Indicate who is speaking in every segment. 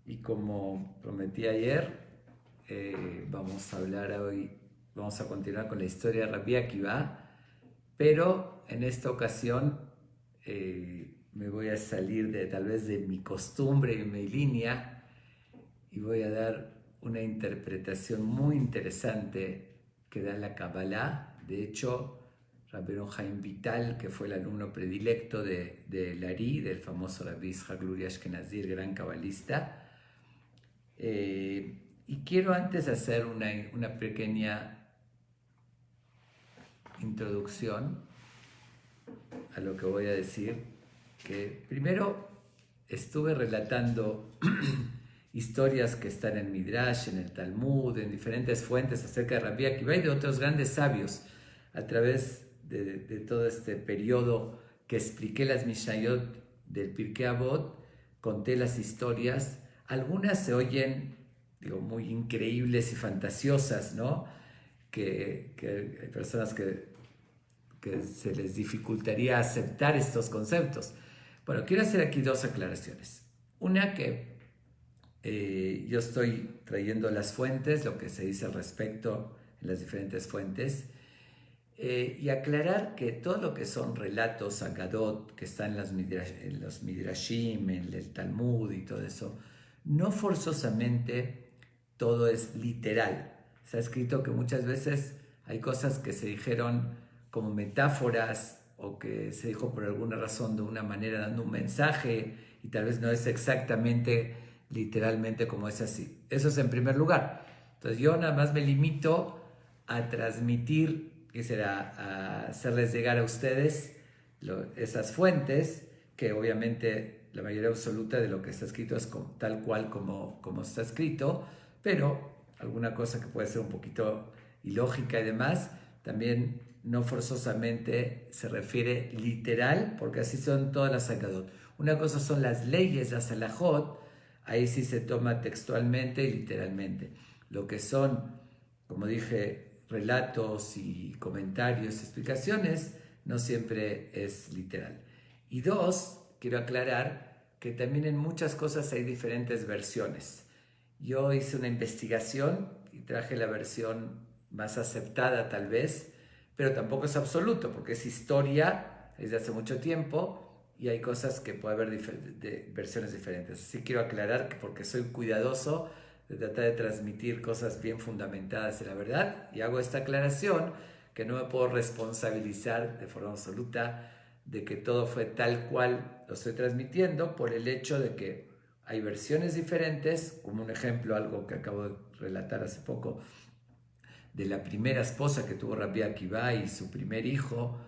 Speaker 1: Y como prometí ayer, vamos a hablar hoy, vamos a continuar con la historia de Rabbi Akiva, pero en esta ocasión me voy a salir de tal vez de mi costumbre y mi línea y voy a dar una interpretación muy interesante que da la Kabbalah. De hecho, Rabbeinu Haim Vital, que fue el alumno predilecto de Lari, del famoso Rabbi Yitzhak Luria Ashkenazi, el gran cabalista. Y quiero antes hacer una pequeña introducción a lo que voy a decir, que primero estuve relatando historias que están en Midrash, en el Talmud, en diferentes fuentes acerca de Rabbi Akiva y de otros grandes sabios a través de todo este periodo que expliqué las Mishnayot del Pirkei Avot, conté las historias. Algunas se oyen, digo, muy increíbles y fantasiosas, ¿no? Que hay personas que se les dificultaría aceptar estos conceptos. Bueno, quiero hacer aquí dos aclaraciones. Una, que yo estoy trayendo las fuentes, lo que se dice al respecto en las diferentes fuentes, y aclarar que todo lo que son relatos, agadot, que están en los midrashim, en el Talmud y todo eso, no forzosamente todo es literal. Se ha escrito que muchas veces hay cosas que se dijeron como metáforas o que se dijo por alguna razón de una manera dando un mensaje y tal vez no es exactamente literalmente como es así. Eso es en primer lugar. Entonces yo nada más me limito a transmitir, que será a hacerles llegar a ustedes esas fuentes, que obviamente la mayoría absoluta de lo que está escrito es tal cual como está escrito, pero alguna cosa que puede ser un poquito ilógica y demás, también no forzosamente se refiere literal, porque así son todas las Hakadot. Una cosa son las leyes, las halajot, ahí sí se toma textualmente y literalmente. Lo que son, como dije, relatos y comentarios, explicaciones, no siempre es literal. Y dos, quiero aclarar que también en muchas cosas hay diferentes versiones. Yo hice una investigación y traje la versión más aceptada tal vez, pero tampoco es absoluto, porque es historia desde hace mucho tiempo y hay cosas que puede haber versiones diferentes. Así quiero aclarar que porque soy cuidadoso de tratar de transmitir cosas bien fundamentadas en la verdad, y hago esta aclaración que no me puedo responsabilizar de forma absoluta de que todo fue tal cual lo estoy transmitiendo, por el hecho de que hay versiones diferentes, como un ejemplo, algo que acabo de relatar hace poco, de la primera esposa que tuvo Rabbi Akiva y su primer hijo,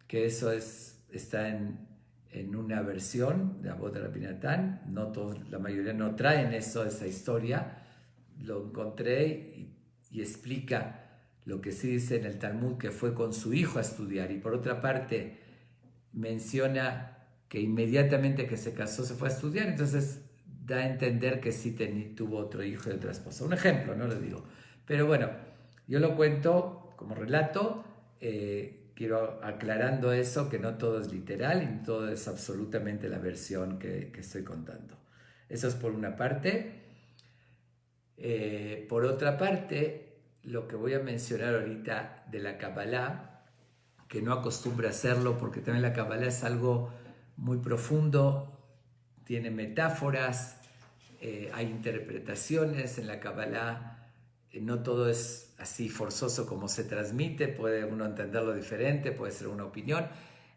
Speaker 1: que eso está en una versión de Abot de Rabbi Natán. No todos, la mayoría no traen esa historia. Lo encontré y explica lo que sí dice en el Talmud, que fue con su hijo a estudiar, y por otra parte menciona que inmediatamente que se casó se fue a estudiar, entonces da a entender que sí tuvo otro hijo y otra esposa. Un ejemplo, no lo digo. Pero bueno, yo lo cuento como relato, quiero aclarando eso, que no todo es literal y todo es absolutamente la versión que estoy contando. Eso es por una parte. Por otra parte, lo que voy a mencionar ahorita de la Kabbalah, que no acostumbra hacerlo porque también la Kabbalah es algo muy profundo, tiene metáforas, hay interpretaciones en la Kabbalah, no todo es así forzoso como se transmite, puede uno entenderlo diferente, puede ser una opinión.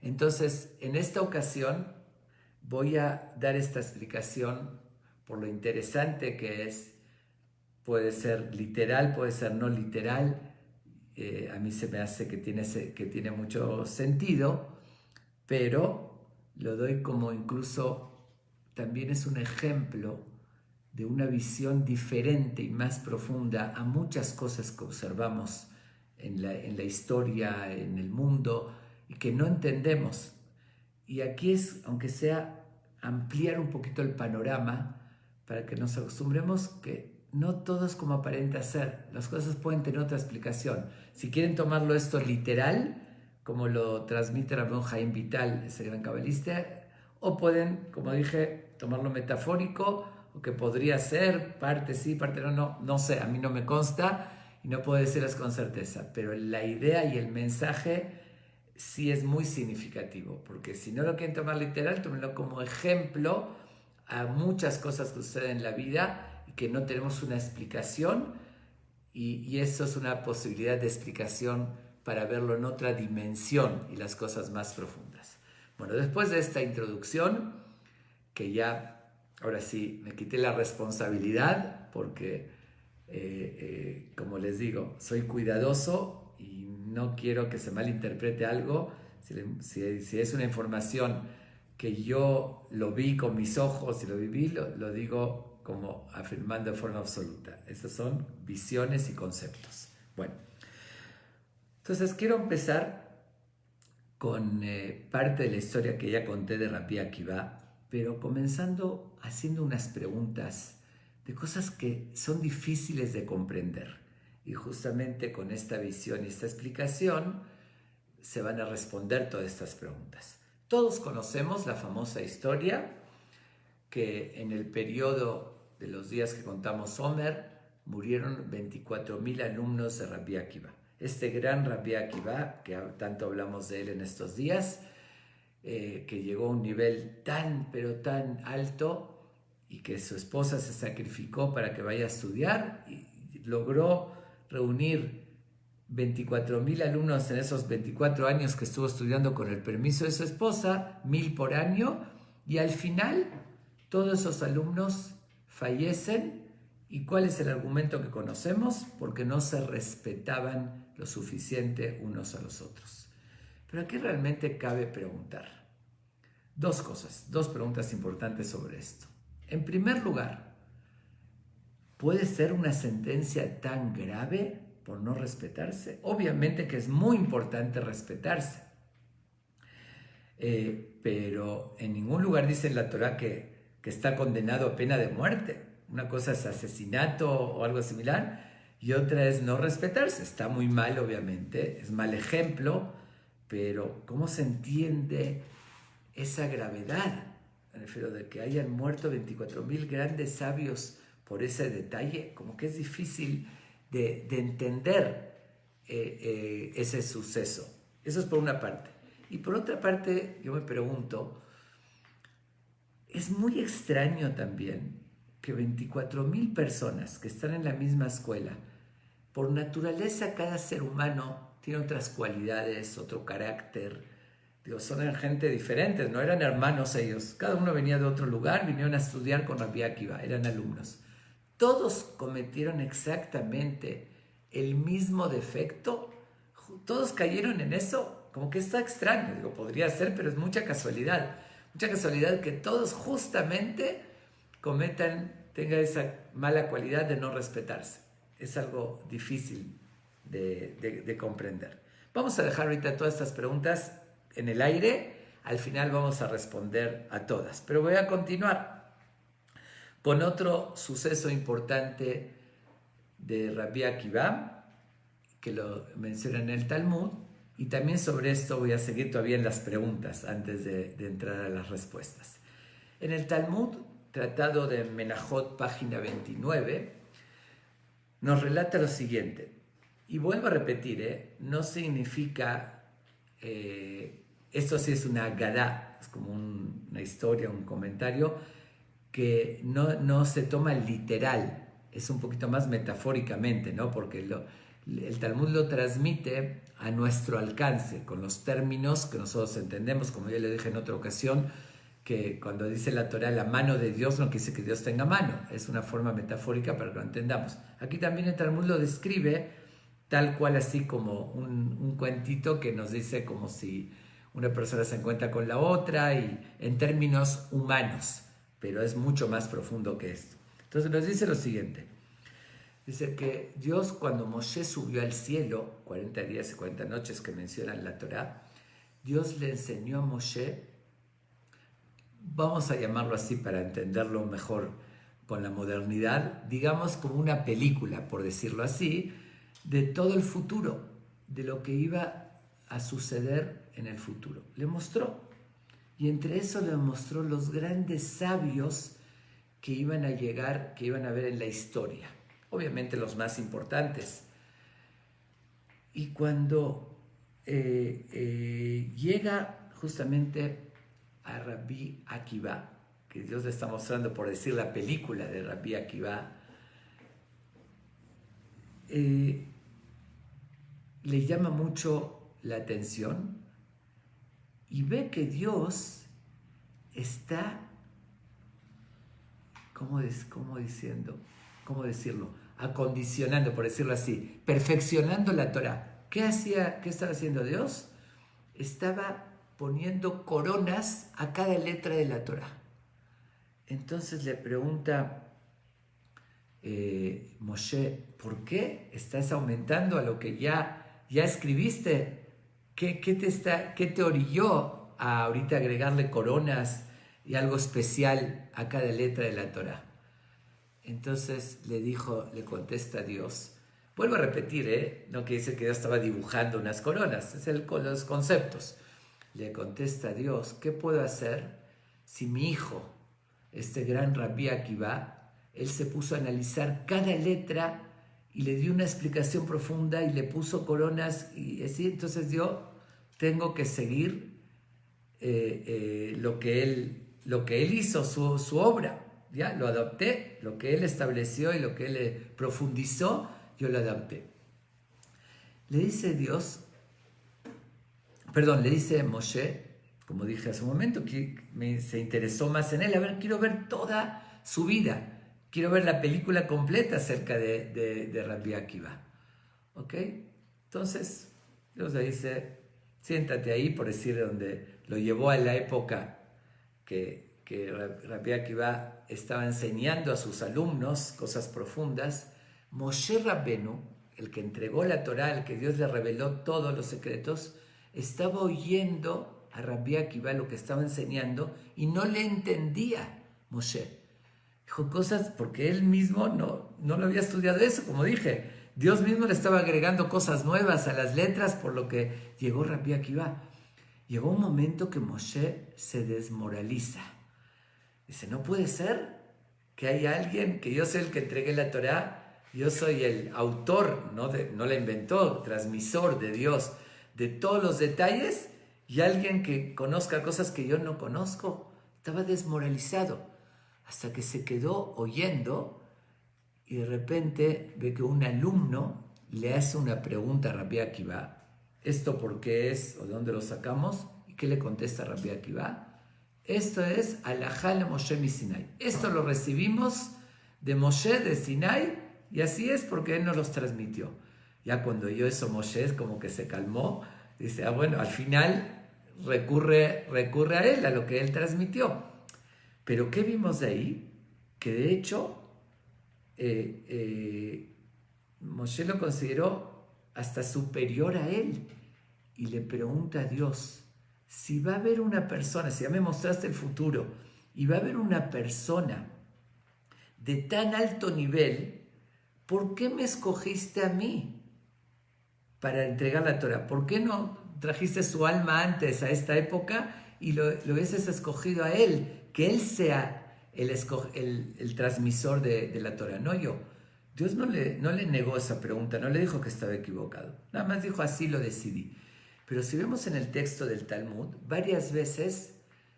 Speaker 1: Entonces, en esta ocasión voy a dar esta explicación por lo interesante que es. Puede ser literal, puede ser no literal. A mí se me hace que tiene mucho sentido, pero lo doy como incluso también es un ejemplo de una visión diferente y más profunda a muchas cosas que observamos en la historia, en el mundo, y que no entendemos. Y aquí es, aunque sea, ampliar un poquito el panorama para que nos acostumbremos que no todo es como aparenta ser. Las cosas pueden tener otra explicación. Si quieren tomarlo esto literal, como lo transmite Rabbi Haim Vital, ese gran cabalista, o pueden, como dije, tomarlo metafórico, o que podría ser, parte sí, parte no, no sé, a mí no me consta y no puedo decirles con certeza, pero la idea y el mensaje sí es muy significativo, porque si no lo quieren tomar literal, tómenlo como ejemplo a muchas cosas que suceden en la vida y que no tenemos una explicación, y eso es una posibilidad de explicación para verlo en otra dimensión y las cosas más profundas. Bueno, después de esta introducción, que ya, ahora sí, me quité la responsabilidad porque, como les digo, soy cuidadoso y no quiero que se malinterprete algo. Si es una información que yo lo vi con mis ojos y lo viví, lo digo como afirmando de forma absoluta. Esas son visiones y conceptos. Bueno, entonces quiero empezar con parte de la historia que ya conté de Rabbi Akiva, pero comenzando haciendo unas preguntas de cosas que son difíciles de comprender. Y justamente con esta visión y esta explicación se van a responder todas estas preguntas. Todos conocemos la famosa historia que en el periodo de los días que contamos Omer murieron 24.000 alumnos de Rabbi Akiva. Este gran Rabbi Akiva, que tanto hablamos de él en estos días, que llegó a un nivel tan, pero tan alto, y que su esposa se sacrificó para que vaya a estudiar, y logró reunir 24.000 alumnos en esos 24 años que estuvo estudiando con el permiso de su esposa, 1.000 por año, y al final todos esos alumnos fallecen. ¿Y cuál es el argumento que conocemos? Porque no se respetaban lo suficiente unos a los otros. Pero aquí realmente cabe preguntar dos cosas, dos preguntas importantes sobre esto. En primer lugar, ¿puede ser una sentencia tan grave por no respetarse? Obviamente que es muy importante respetarse, pero en ningún lugar dice en la Torá que está condenado a pena de muerte. Una cosa es asesinato o algo similar, y otra es no respetarse. Está muy mal, obviamente, es mal ejemplo, pero ¿cómo se entiende esa gravedad? Me refiero de que hayan muerto 24.000 grandes sabios por ese detalle, como que es difícil de entender ese suceso. Eso es por una parte. Y por otra parte, yo me pregunto, es muy extraño también que 24.000 personas que están en la misma escuela, por naturaleza cada ser humano tiene otras cualidades, otro carácter. Digo, son gente diferentes, no eran hermanos ellos. Cada uno venía de otro lugar, vinieron a estudiar con Rabbi Akiva, eran alumnos. Todos cometieron exactamente el mismo defecto, todos cayeron en eso, como que está extraño. Digo, podría ser, pero es mucha casualidad que todos justamente tengan esa mala cualidad de no respetarse. Es algo difícil de comprender. Vamos a dejar ahorita todas estas preguntas en el aire. Al final vamos a responder a todas, pero voy a continuar con otro suceso importante de Rabbi Akiva, que lo menciona en el Talmud, y también sobre esto voy a seguir todavía en las preguntas antes de entrar a las respuestas. En el Talmud, Tratado de Menajot, página 29, nos relata lo siguiente, y vuelvo a repetir, no significa, esto sí es una agadá, es como una historia, un comentario, que no se toma literal, es un poquito más metafóricamente, ¿no? Porque el Talmud lo transmite a nuestro alcance, con los términos que nosotros entendemos, como ya le dije en otra ocasión, que cuando dice la Torá la mano de Dios no quiere decir que Dios tenga mano, es una forma metafórica para que lo entendamos. Aquí también el Talmud lo describe tal cual, así como un cuentito que nos dice como si una persona se encuentra con la otra, y en términos humanos, pero es mucho más profundo que esto. Entonces nos dice lo siguiente. Dice que Dios, cuando Moshe subió al cielo, 40 días y 40 noches que menciona en la Torá, Dios le enseñó a Moshe, vamos a llamarlo así para entenderlo mejor con la modernidad, digamos como una película, por decirlo así, de todo el futuro, de lo que iba a suceder en el futuro. Le mostró. y entre eso le mostró los grandes sabios que iban a llegar, que iban a ver en la historia. Obviamente los más importantes. Y cuando llega justamente a Rabbi Akiva, que Dios le está mostrando, por decir, la película de Rabbi Akiva, le llama mucho la atención y ve que Dios está, ¿cómo decirlo? Acondicionando, por decirlo así, perfeccionando la Torah. ¿Qué estaba haciendo Dios? Estaba poniendo coronas a cada letra de la Torah. Entonces le pregunta Moshe, ¿por qué estás aumentando a lo que ya escribiste? ¿Qué te orilló a ahorita agregarle coronas y algo especial a cada letra de la Torah? Entonces le contesta Dios. Vuelvo a repetir, no quiere decir que Dios estaba dibujando unas coronas, los conceptos. Le contesta Dios, ¿qué puedo hacer si mi hijo, este gran Rabbi Akiva, él se puso a analizar cada letra y le dio una explicación profunda y le puso coronas y así? Entonces yo tengo que seguir lo que él hizo, su obra. Ya lo adopté, lo que él estableció y lo que él profundizó, yo lo adopté. Le dice Moshe, como dije hace un momento, que se interesó más en él. A ver, quiero ver toda su vida. Quiero ver la película completa acerca de Rabbi Akiva. ¿Ok? Entonces, Dios le dice, siéntate ahí, por decir, donde lo llevó a la época que Rabbi Akiva estaba enseñando a sus alumnos cosas profundas. Moshe Rabbenu, el que entregó la Torá, el que Dios le reveló todos los secretos, estaba oyendo a Rabbi Akiva lo que estaba enseñando y no le entendía Moshe. Dijo cosas porque él mismo no lo había estudiado eso, como dije. Dios mismo le estaba agregando cosas nuevas a las letras, por lo que llegó Rabbi Akiva. Llegó un momento que Moshe se desmoraliza. Dice, no puede ser que haya alguien, que yo soy el que entregué la Torá, yo soy el autor, no la inventó, transmisor de Dios, de todos los detalles, y alguien que conozca cosas que yo no conozco. Estaba desmoralizado, hasta que se quedó oyendo y de repente ve que un alumno le hace una pregunta a Rabbi Akiva. ¿Esto por qué es o de dónde lo sacamos? ¿Y qué le contesta Rabbi Akiva? Esto es Alajá le Moshe mi Sinai. Esto lo recibimos de Moshe de Sinai y así es porque él nos los transmitió. Ya cuando oyó eso Moshe es como que se calmó. Dice, bueno, al final recurre a él, a lo que él transmitió. Pero ¿qué vimos de ahí? Que de hecho Moshe lo consideró hasta superior a él y le pregunta a Dios, si va a haber una persona, si ya me mostraste el futuro, y va a haber una persona de tan alto nivel, ¿por qué me escogiste a mí para entregar la Torah? ¿Por qué no trajiste su alma antes a esta época y lo hubieses escogido a él, que él sea el transmisor de la Torah, no yo? Dios no le negó esa pregunta, no le dijo que estaba equivocado, nada más dijo, así lo decidí. Pero si vemos en el texto del Talmud, varias veces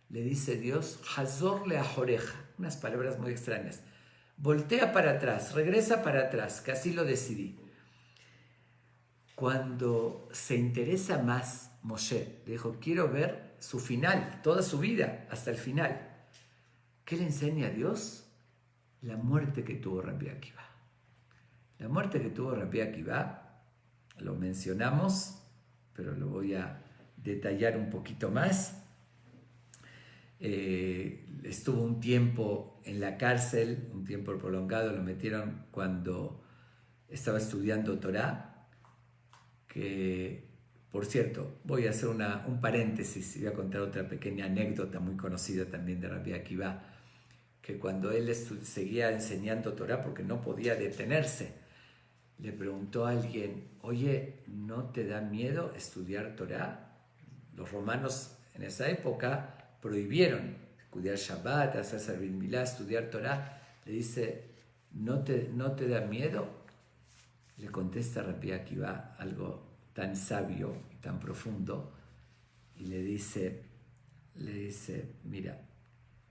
Speaker 1: le dice Dios, Hazor le ajoreja, unas palabras muy extrañas. Voltea para atrás, regresa para atrás, que así lo decidí. Cuando se interesa más Moshe, le dijo, quiero ver su final, toda su vida, hasta el final. ¿Qué le enseña a Dios? La muerte que tuvo Rabbi Akiva. La muerte que tuvo Rabbi Akiva, lo mencionamos, pero lo voy a detallar un poquito más. Estuvo un tiempo en la cárcel, un tiempo prolongado, lo metieron cuando estaba estudiando Torah, que, por cierto, voy a hacer un paréntesis y voy a contar otra pequeña anécdota muy conocida también de Rabbi Akiva, que cuando él seguía enseñando Torah, porque no podía detenerse, le preguntó a alguien, oye, ¿no te da miedo estudiar Torah? Los romanos en esa época prohibieron cuidar Shabbat, hacer servir Milá, estudiar Torah, le dice, ¿no te da miedo? Le contesta Rabbi Akiva algo tan sabio y tan profundo, y le dice, mira,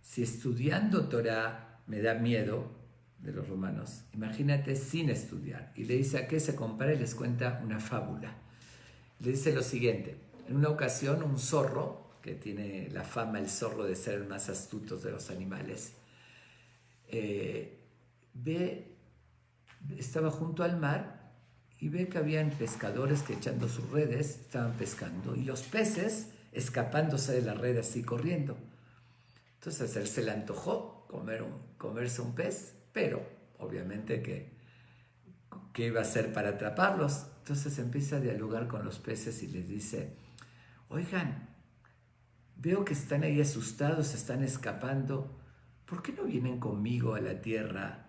Speaker 1: si estudiando Torah me da miedo de los romanos, imagínate sin estudiar. Y le dice a qué se compara y les cuenta una fábula. Le dice lo siguiente: en una ocasión un zorro, que tiene la fama el zorro de ser el más astuto de los animales, estaba junto al mar y ve que habían pescadores que echando sus redes estaban pescando y los peces escapándose de la red así corriendo. Entonces a él se le antojó comerse un pez, pero obviamente ¿qué iba a hacer para atraparlos? Entonces empieza a dialogar con los peces y les dice, oigan, veo que están ahí asustados, están escapando, ¿por qué no vienen conmigo a la tierra?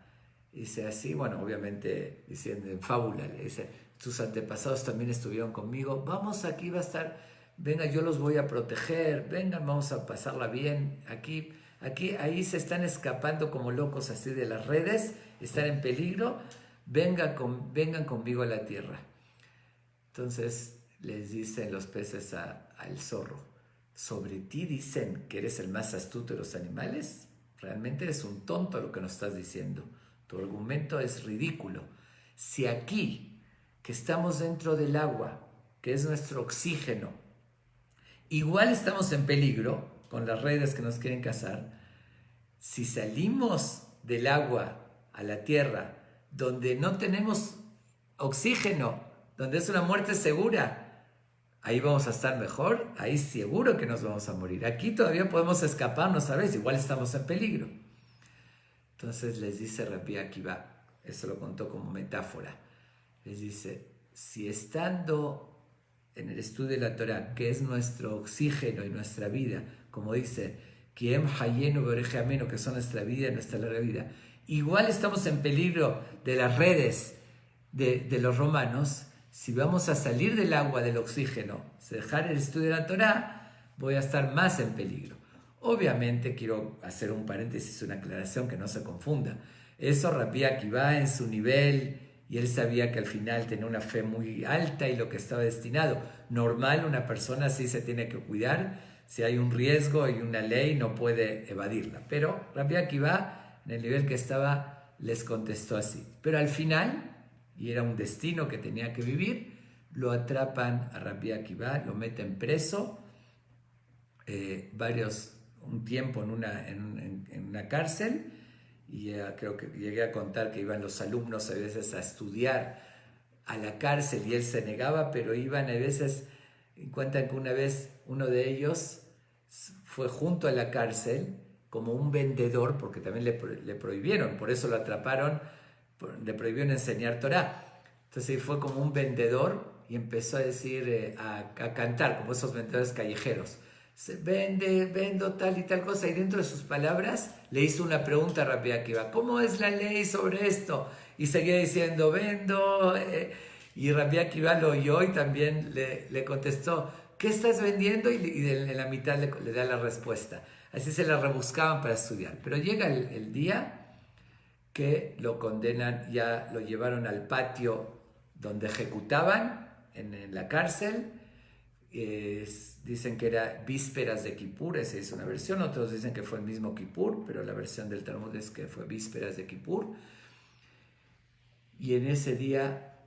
Speaker 1: Y dice así, bueno, obviamente diciendo en fábula, le dice, tus antepasados también estuvieron conmigo, vamos, aquí va a estar, venga, yo los voy a proteger, vengan, vamos a pasarla bien, ahí se están escapando como locos así de las redes, están en peligro, vengan conmigo a la tierra. Entonces les dicen los peces al zorro, ¿sobre ti dicen que eres el más astuto de los animales? Realmente eres un tonto lo que nos estás diciendo. Tu argumento es ridículo. Si aquí, que estamos dentro del agua, que es nuestro oxígeno, igual estamos en peligro con las redes que nos quieren cazar, si salimos del agua a la tierra, donde no tenemos oxígeno, donde es una muerte segura, ahí vamos a estar mejor, ahí seguro que nos vamos a morir. Aquí todavía podemos escaparnos, ¿sabes? Igual estamos en peligro. Entonces les dice Rabbi Akiva, eso lo contó como metáfora, les dice, si estando en el estudio de la Torah, que es nuestro oxígeno y nuestra vida, como dice, Kiem Hayenu Beoreje Ameno, que son nuestra vida y nuestra larga vida, igual estamos en peligro de las redes de los romanos, si vamos a salir del agua, del oxígeno, dejar el estudio de la Torah, voy a estar más en peligro. Obviamente quiero hacer un paréntesis, una aclaración que no se confunda. Eso Rabbi Akiva en su nivel, y él sabía que al final tenía una fe muy alta y lo que estaba destinado. Normal, una persona así se tiene que cuidar. Si hay un riesgo y una ley, no puede evadirla. Pero Rabbi Akiva, en el nivel que estaba, les contestó así. Pero al final, y era un destino que tenía que vivir, lo atrapan a Rabbi Akiva, lo meten preso, un tiempo en una cárcel, y creo que llegué a contar que iban los alumnos a veces a estudiar a la cárcel y él se negaba, pero iban a veces, cuentan que una vez uno de ellos fue junto a la cárcel como un vendedor, porque también le prohibieron, por eso lo atraparon, le prohibieron enseñar Torah. Entonces fue como un vendedor y empezó a decir, a cantar, como esos vendedores callejeros. Vendo tal y tal cosa, y dentro de sus palabras le hizo una pregunta a Rabbi Akiva, ¿cómo es la ley sobre esto? Y seguía diciendo, vendo, y Rabbi Akiva lo oyó y también le contestó, ¿qué estás vendiendo? Y en la mitad le da la respuesta. Así se la rebuscaban para estudiar. Pero llega el día que lo condenan, ya lo llevaron al patio donde ejecutaban, en la cárcel. Dicen que era vísperas de Kippur, esa es una versión, otros dicen que fue el mismo Kippur, pero la versión del Talmud es que fue vísperas de Kippur, y en ese día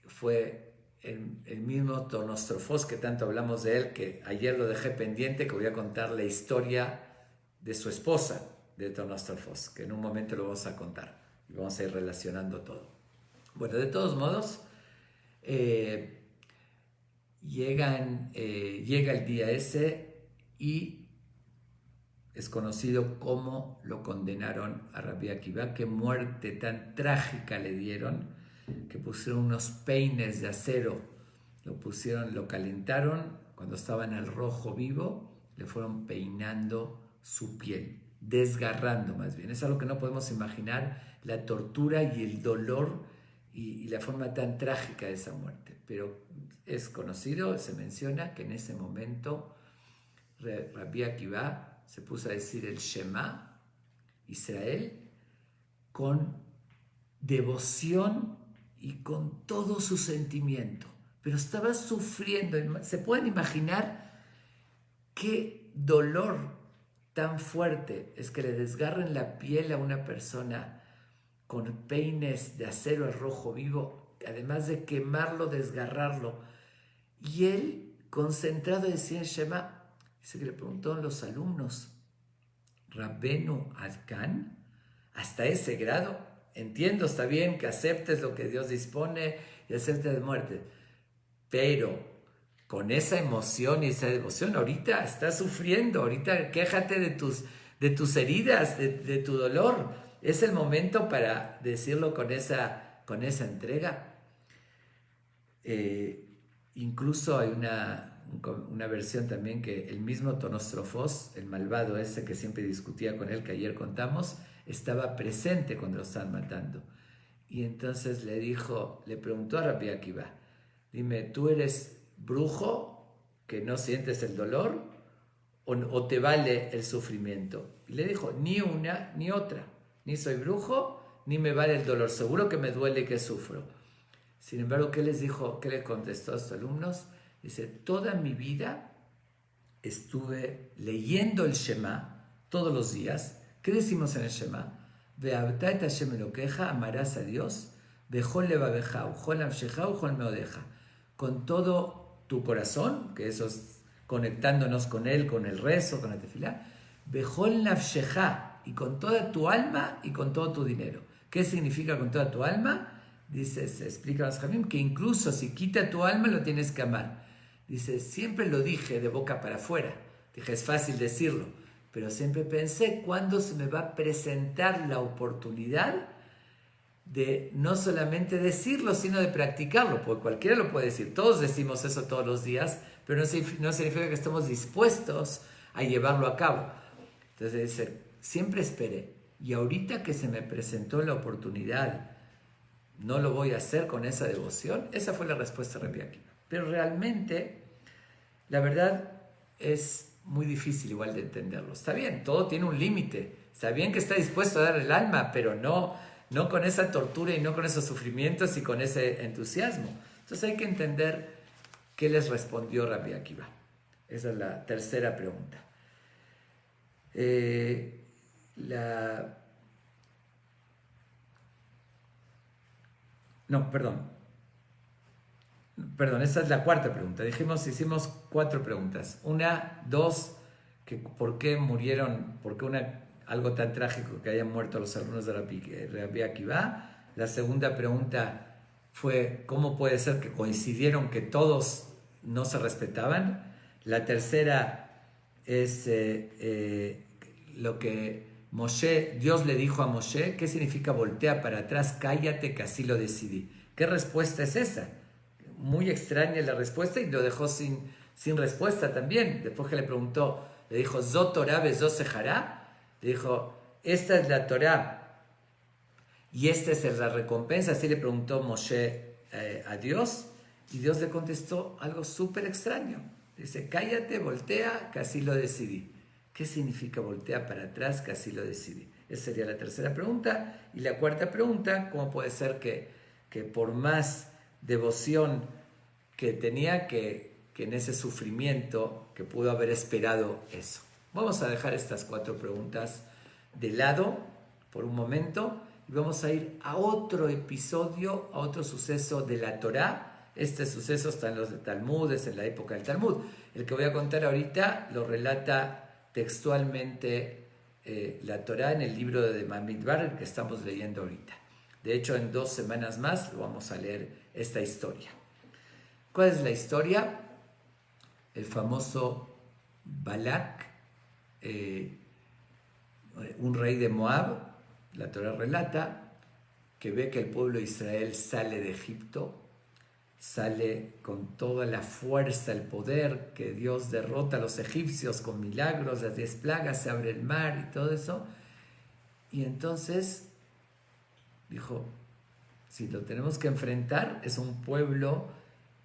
Speaker 1: fue el mismo Tonostrofos, que tanto hablamos de él, que ayer lo dejé pendiente, que voy a contar la historia de su esposa, de Tonostrofos, que en un momento lo vamos a contar, y vamos a ir relacionando todo. Bueno, de todos modos, llega el día ese y es conocido cómo lo condenaron a Rabbi Akiva, qué muerte tan trágica le dieron, que pusieron unos peines de acero, lo calentaron, cuando estaba en el rojo vivo, le fueron peinando su piel, desgarrando más bien. Es algo que no podemos imaginar, la tortura y el dolor y la forma tan trágica de esa muerte. Pero es conocido, se menciona que en ese momento Rabbi Akiva se puso a decir el Shema, Israel, con devoción y con todo su sentimiento. Pero estaba sufriendo. ¿Se pueden imaginar qué dolor tan fuerte es que le desgarren la piel a una persona con peines de acero al rojo vivo, además de quemarlo, desgarrarlo? Y él, concentrado, decía en Shema, dice que le preguntaron los alumnos, Rabbenu Adkan, hasta ese grado, entiendo, está bien que aceptes lo que Dios dispone y aceptes de muerte, pero con esa emoción y esa devoción, ahorita estás sufriendo, ahorita quéjate de tus heridas, de tu dolor. Es el momento para decirlo con esa entrega. Incluso hay una versión también que el mismo Tonostrofos, el malvado ese que siempre discutía con él, que ayer contamos, estaba presente cuando lo estaban matando. Y entonces le preguntó a Rabbi Akiva, dime, ¿tú eres brujo que no sientes el dolor o te vale el sufrimiento? Y le dijo, ni una ni otra, ni soy brujo ni me vale el dolor, seguro que me duele y que sufro. Sin embargo, ¿qué les dijo? ¿Qué le contestó a sus alumnos? Dice, toda mi vida estuve leyendo el Shema todos los días. ¿Qué decimos en el Shema? Ve'avta et Hashem Elokeja, amarás a Dios, bechol levaveja, uchol nafsheja, uchol meodeja. Con todo tu corazón, que eso es conectándonos con Él, con el rezo, con la tefilá, bechol nafsheja, y con toda tu alma y con todo tu dinero. ¿Qué significa con toda tu alma? Dice, se explica a los Jamim que incluso si quita tu alma lo tienes que amar. Dice, siempre lo dije de boca para afuera. Dije, es fácil decirlo, pero siempre pensé, ¿cuándo se me va a presentar la oportunidad de no solamente decirlo, sino de practicarlo? Porque cualquiera lo puede decir. Todos decimos eso todos los días, pero no significa que estemos dispuestos a llevarlo a cabo. Entonces dice, siempre esperé. Y ahorita que se me presentó la oportunidad, ¿no lo voy a hacer con esa devoción? Esa fue la respuesta de Rabbi Akiva. Pero realmente, la verdad, es muy difícil igual de entenderlo. Está bien, todo tiene un límite. Está bien que está dispuesto a dar el alma, pero no con esa tortura y no con esos sufrimientos y con ese entusiasmo. Entonces hay que entender qué les respondió Rabbi Akiva. Esa es la tercera pregunta. Perdón, esa es la cuarta pregunta. Hicimos 4 preguntas. 1, 2, que ¿por qué murieron? ¿Por qué algo tan trágico que hayan muerto los alumnos de Rabbi Akiva? La segunda pregunta fue, ¿cómo puede ser que coincidieron que todos no se respetaban? La tercera es lo que Dios le dijo a Moshe, ¿qué significa voltea para atrás? Cállate, que así lo decidí. ¿Qué respuesta es esa? Muy extraña la respuesta y lo dejó sin respuesta también. Después que le preguntó, le dijo, Zot Torah vezot sejará, le dijo, esta es la Torah y esta es la recompensa. Así le preguntó Moshe a Dios, y Dios le contestó algo súper extraño. Dice, cállate, voltea, que así lo decidí. ¿Qué significa voltea para atrás, que así lo decidí? Esa sería la tercera pregunta. Y la cuarta pregunta, ¿cómo puede ser que por más devoción que tenía, que en ese sufrimiento, que pudo haber esperado eso? Vamos a dejar estas 4 preguntas de lado por un momento y vamos a ir a otro episodio, a otro suceso de la Torá. Este suceso está en los Talmud, es en la época del Talmud. El que voy a contar ahorita lo relata textualmente la Torá en el libro de Bamidbar que estamos leyendo ahorita. De hecho, en 2 semanas más lo vamos a leer esta historia. ¿Cuál es la historia? El famoso Balak, un rey de Moab, la Torá relata, que ve que el pueblo de Israel sale de Egipto, sale con toda la fuerza, el poder, que Dios derrota a los egipcios con milagros, las 10 plagas, se abre el mar y todo eso. Y entonces dijo, si lo tenemos que enfrentar, es un pueblo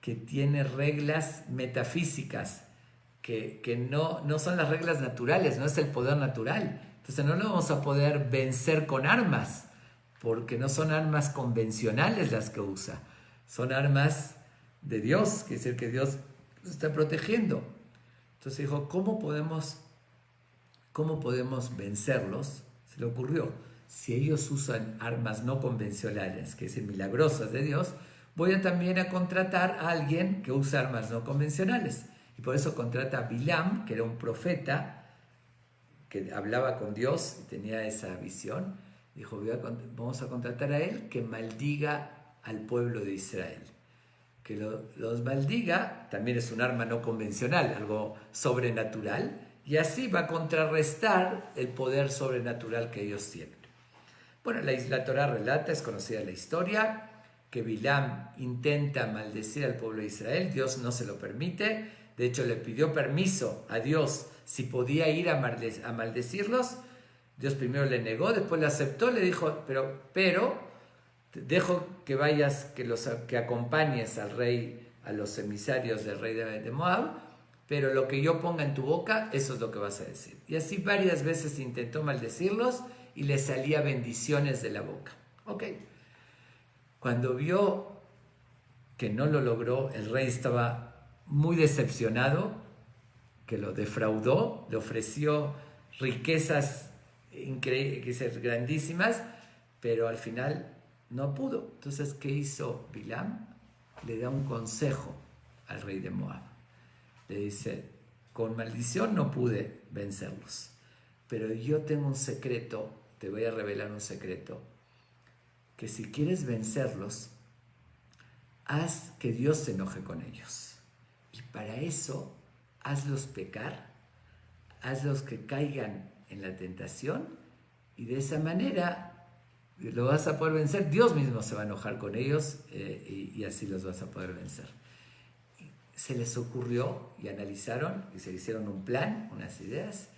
Speaker 1: que tiene reglas metafísicas, que no son las reglas naturales, no es el poder natural. Entonces no lo vamos a poder vencer con armas, porque no son armas convencionales las que usa, son armas de Dios, quiere decir que Dios los está protegiendo. Entonces dijo, ¿cómo podemos vencerlos? Se le ocurrió, si ellos usan armas no convencionales, que es milagrosas de Dios, voy a también a contratar a alguien que usa armas no convencionales. Y por eso contrata a Bilam, que era un profeta que hablaba con Dios y tenía esa visión. Dijo, vamos a contratar a él que maldiga al pueblo de Israel. Que los maldiga, también es un arma no convencional, algo sobrenatural, y así va a contrarrestar el poder sobrenatural que ellos tienen. Bueno, la Torá relata, es conocida la historia, que Bilam intenta maldecir al pueblo de Israel, Dios no se lo permite, de hecho le pidió permiso a Dios si podía ir a maldecirlos. Dios primero le negó, después le aceptó, le dijo, pero dejo que vayas, que acompañes al rey, a los emisarios del rey de Moab, pero lo que yo ponga en tu boca, eso es lo que vas a decir. Y así varias veces intentó maldecirlos y le salía bendiciones de la boca. Ok. Cuando vio que no lo logró, el rey estaba muy decepcionado, que lo defraudó, le ofreció riquezas grandísimas, pero al final no pudo. Entonces, ¿qué hizo Bilam? Le da un consejo al rey de Moab. Le dice, con maldición no pude vencerlos, pero yo tengo un secreto, te voy a revelar un secreto, que si quieres vencerlos, haz que Dios se enoje con ellos. Y para eso, hazlos pecar, hazlos que caigan en la tentación, y de esa manera lo vas a poder vencer. Dios mismo se va a enojar con ellos y así los vas a poder vencer. Se les ocurrió y analizaron y se hicieron un plan, unas ideas.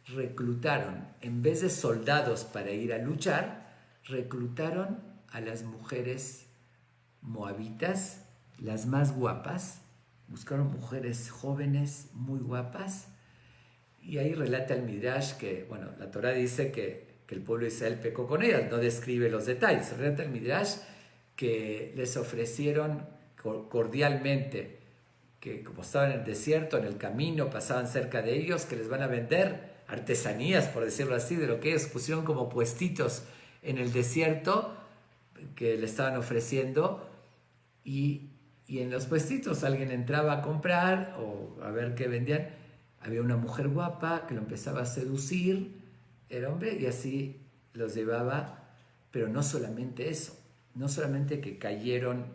Speaker 1: Reclutaron, en vez de soldados para ir a luchar, reclutaron a las mujeres moabitas, las más guapas. Buscaron mujeres jóvenes, muy guapas. Y ahí relata el Midrash que, bueno, la Torá dice que el pueblo de Israel pecó con ellas, no describe los detalles. Relata el Midrash que les ofrecieron cordialmente, que como estaban en el desierto, en el camino, pasaban cerca de ellos, que les van a vender artesanías, por decirlo así, de lo que ellos pusieron como puestitos en el desierto, que le estaban ofreciendo, y en los puestitos alguien entraba a comprar o a ver qué vendían. Había una mujer guapa que lo empezaba a seducir, el hombre, y así los llevaba. Pero no solamente eso, no solamente que cayeron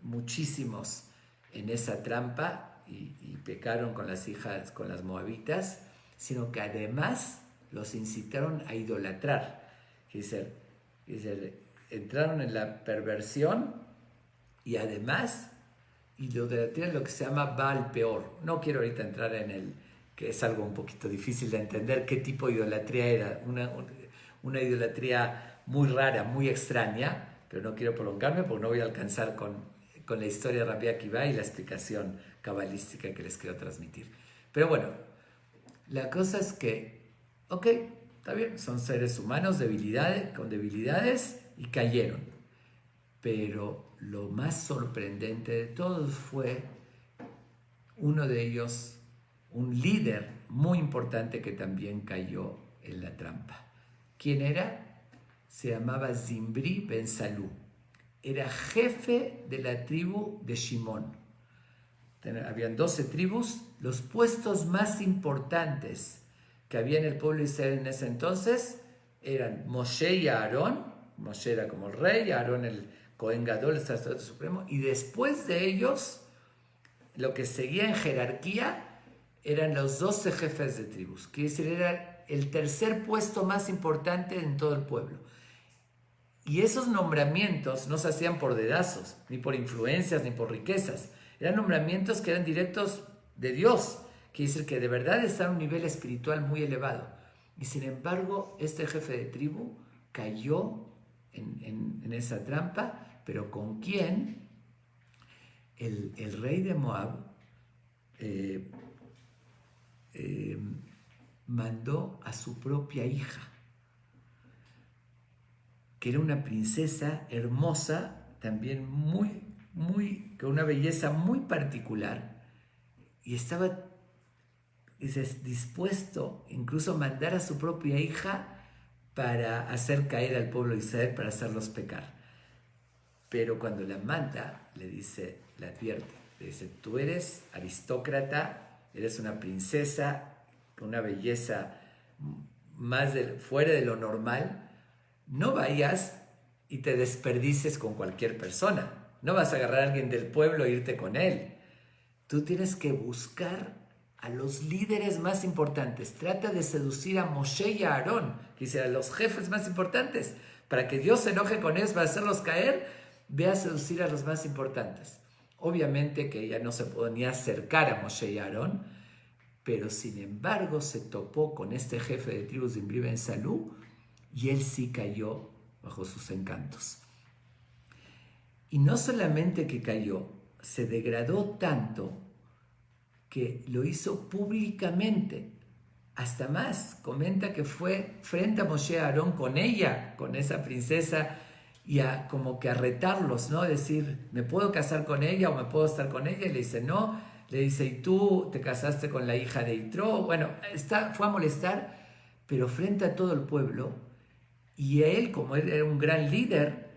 Speaker 1: muchísimos en esa trampa y pecaron con las hijas, con las moabitas, sino que además los incitaron a idolatrar. Es decir, entraron en la perversión y además idolatraron lo que se llama Baal Peor. No quiero ahorita entrar en el, que es algo un poquito difícil de entender qué tipo de idolatría era, una idolatría muy rara, muy extraña, pero no quiero prolongarme porque no voy a alcanzar con la historia de Rabbi Akiva y la explicación cabalística que les quiero transmitir. Pero bueno, la cosa es que, ok, está bien, son seres humanos con debilidades y cayeron. Pero lo más sorprendente de todos fue uno de ellos, un líder muy importante que también cayó en la trampa. ¿Quién era? Se llamaba Zimbri ben Salú. Era jefe de la tribu de Shimón. Habían 12 tribus. Los puestos más importantes que había en el pueblo de Israel en ese entonces eran Moshe y Aarón. Moshe era como el rey, Aarón el Cohen Gadol, el sacerdote supremo. Y después de ellos, lo que seguía en jerarquía eran los 12 jefes de tribus. Quiere decir, era el tercer puesto más importante en todo el pueblo. Y esos nombramientos no se hacían por dedazos, ni por influencias, ni por riquezas. Eran nombramientos que eran directos de Dios. Quiere decir que de verdad está a un nivel espiritual muy elevado. Y sin embargo, este jefe de tribu cayó en esa trampa. ¿Pero con quién? El rey de Moab mandó a su propia hija, que era una princesa hermosa, también con una belleza muy particular, y estaba dispuesto incluso a mandar a su propia hija para hacer caer al pueblo de Israel, para hacerlos pecar. Pero cuando la manda, le advierte, le dice, tú eres aristócrata, eres una princesa con una belleza fuera de lo normal, no vayas y te desperdices con cualquier persona, no vas a agarrar a alguien del pueblo e irte con él. Tú tienes que buscar a los líderes más importantes, trata de seducir a Moshe y a Aarón, que dicen a los jefes más importantes, para que Dios se enoje con ellos, para hacerlos caer, ve a seducir a los más importantes. Obviamente que ella no se podía acercar a Moshe y a Aarón, pero sin embargo se topó con este jefe de tribu Zimri ben Salú y él sí cayó bajo sus encantos. Y no solamente que cayó, se degradó tanto que lo hizo públicamente. Hasta más, comenta que fue frente a Moshe y a Aarón con ella, con esa princesa, y como que a retarlos, ¿no? Decir, ¿me puedo casar con ella o me puedo estar con ella? Y le dice, no. Le dice, ¿y tú te casaste con la hija de Yitro? Bueno, fue a molestar, pero frente a todo el pueblo. Y él, como él era un gran líder,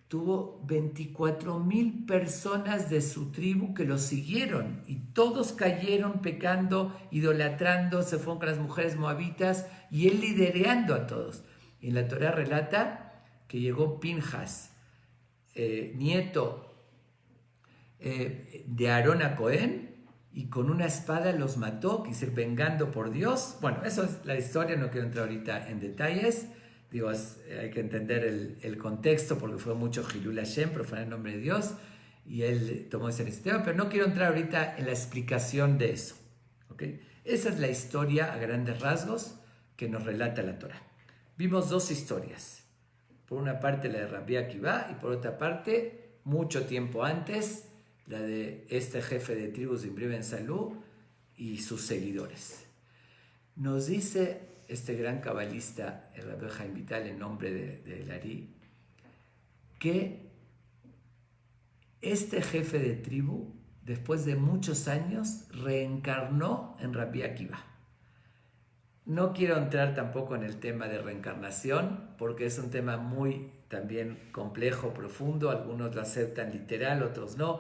Speaker 1: tuvo 24,000 personas de su tribu que lo siguieron. Y todos cayeron pecando, idolatrando, se fueron con las mujeres moabitas, y él liderando a todos. Y en la Torá relata que llegó Pinjas, nieto de Aarón a Cohen, y con una espada los mató, quise ir vengando por Dios. Bueno, eso es la historia, no quiero entrar ahorita en detalles. Digo, hay que entender el contexto, porque fue mucho Hilul Hashem, profanar el nombre de Dios, y él tomó ese iniciativa, pero no quiero entrar ahorita en la explicación de eso. ¿Okay? Esa es la historia a grandes rasgos que nos relata la Torá. Vimos dos historias. Por una parte la de Rabbi Akiva y por otra parte, mucho tiempo antes, la de este jefe de tribu Zimri ben Salú y sus seguidores. Nos dice este gran cabalista, el Rabbi Chaim Vital, en nombre de Larí, que este jefe de tribu, después de muchos años, reencarnó en Rabbi Akiva. No quiero entrar tampoco en el tema de reencarnación, porque es un tema muy también complejo, profundo. Algunos lo aceptan literal, otros no.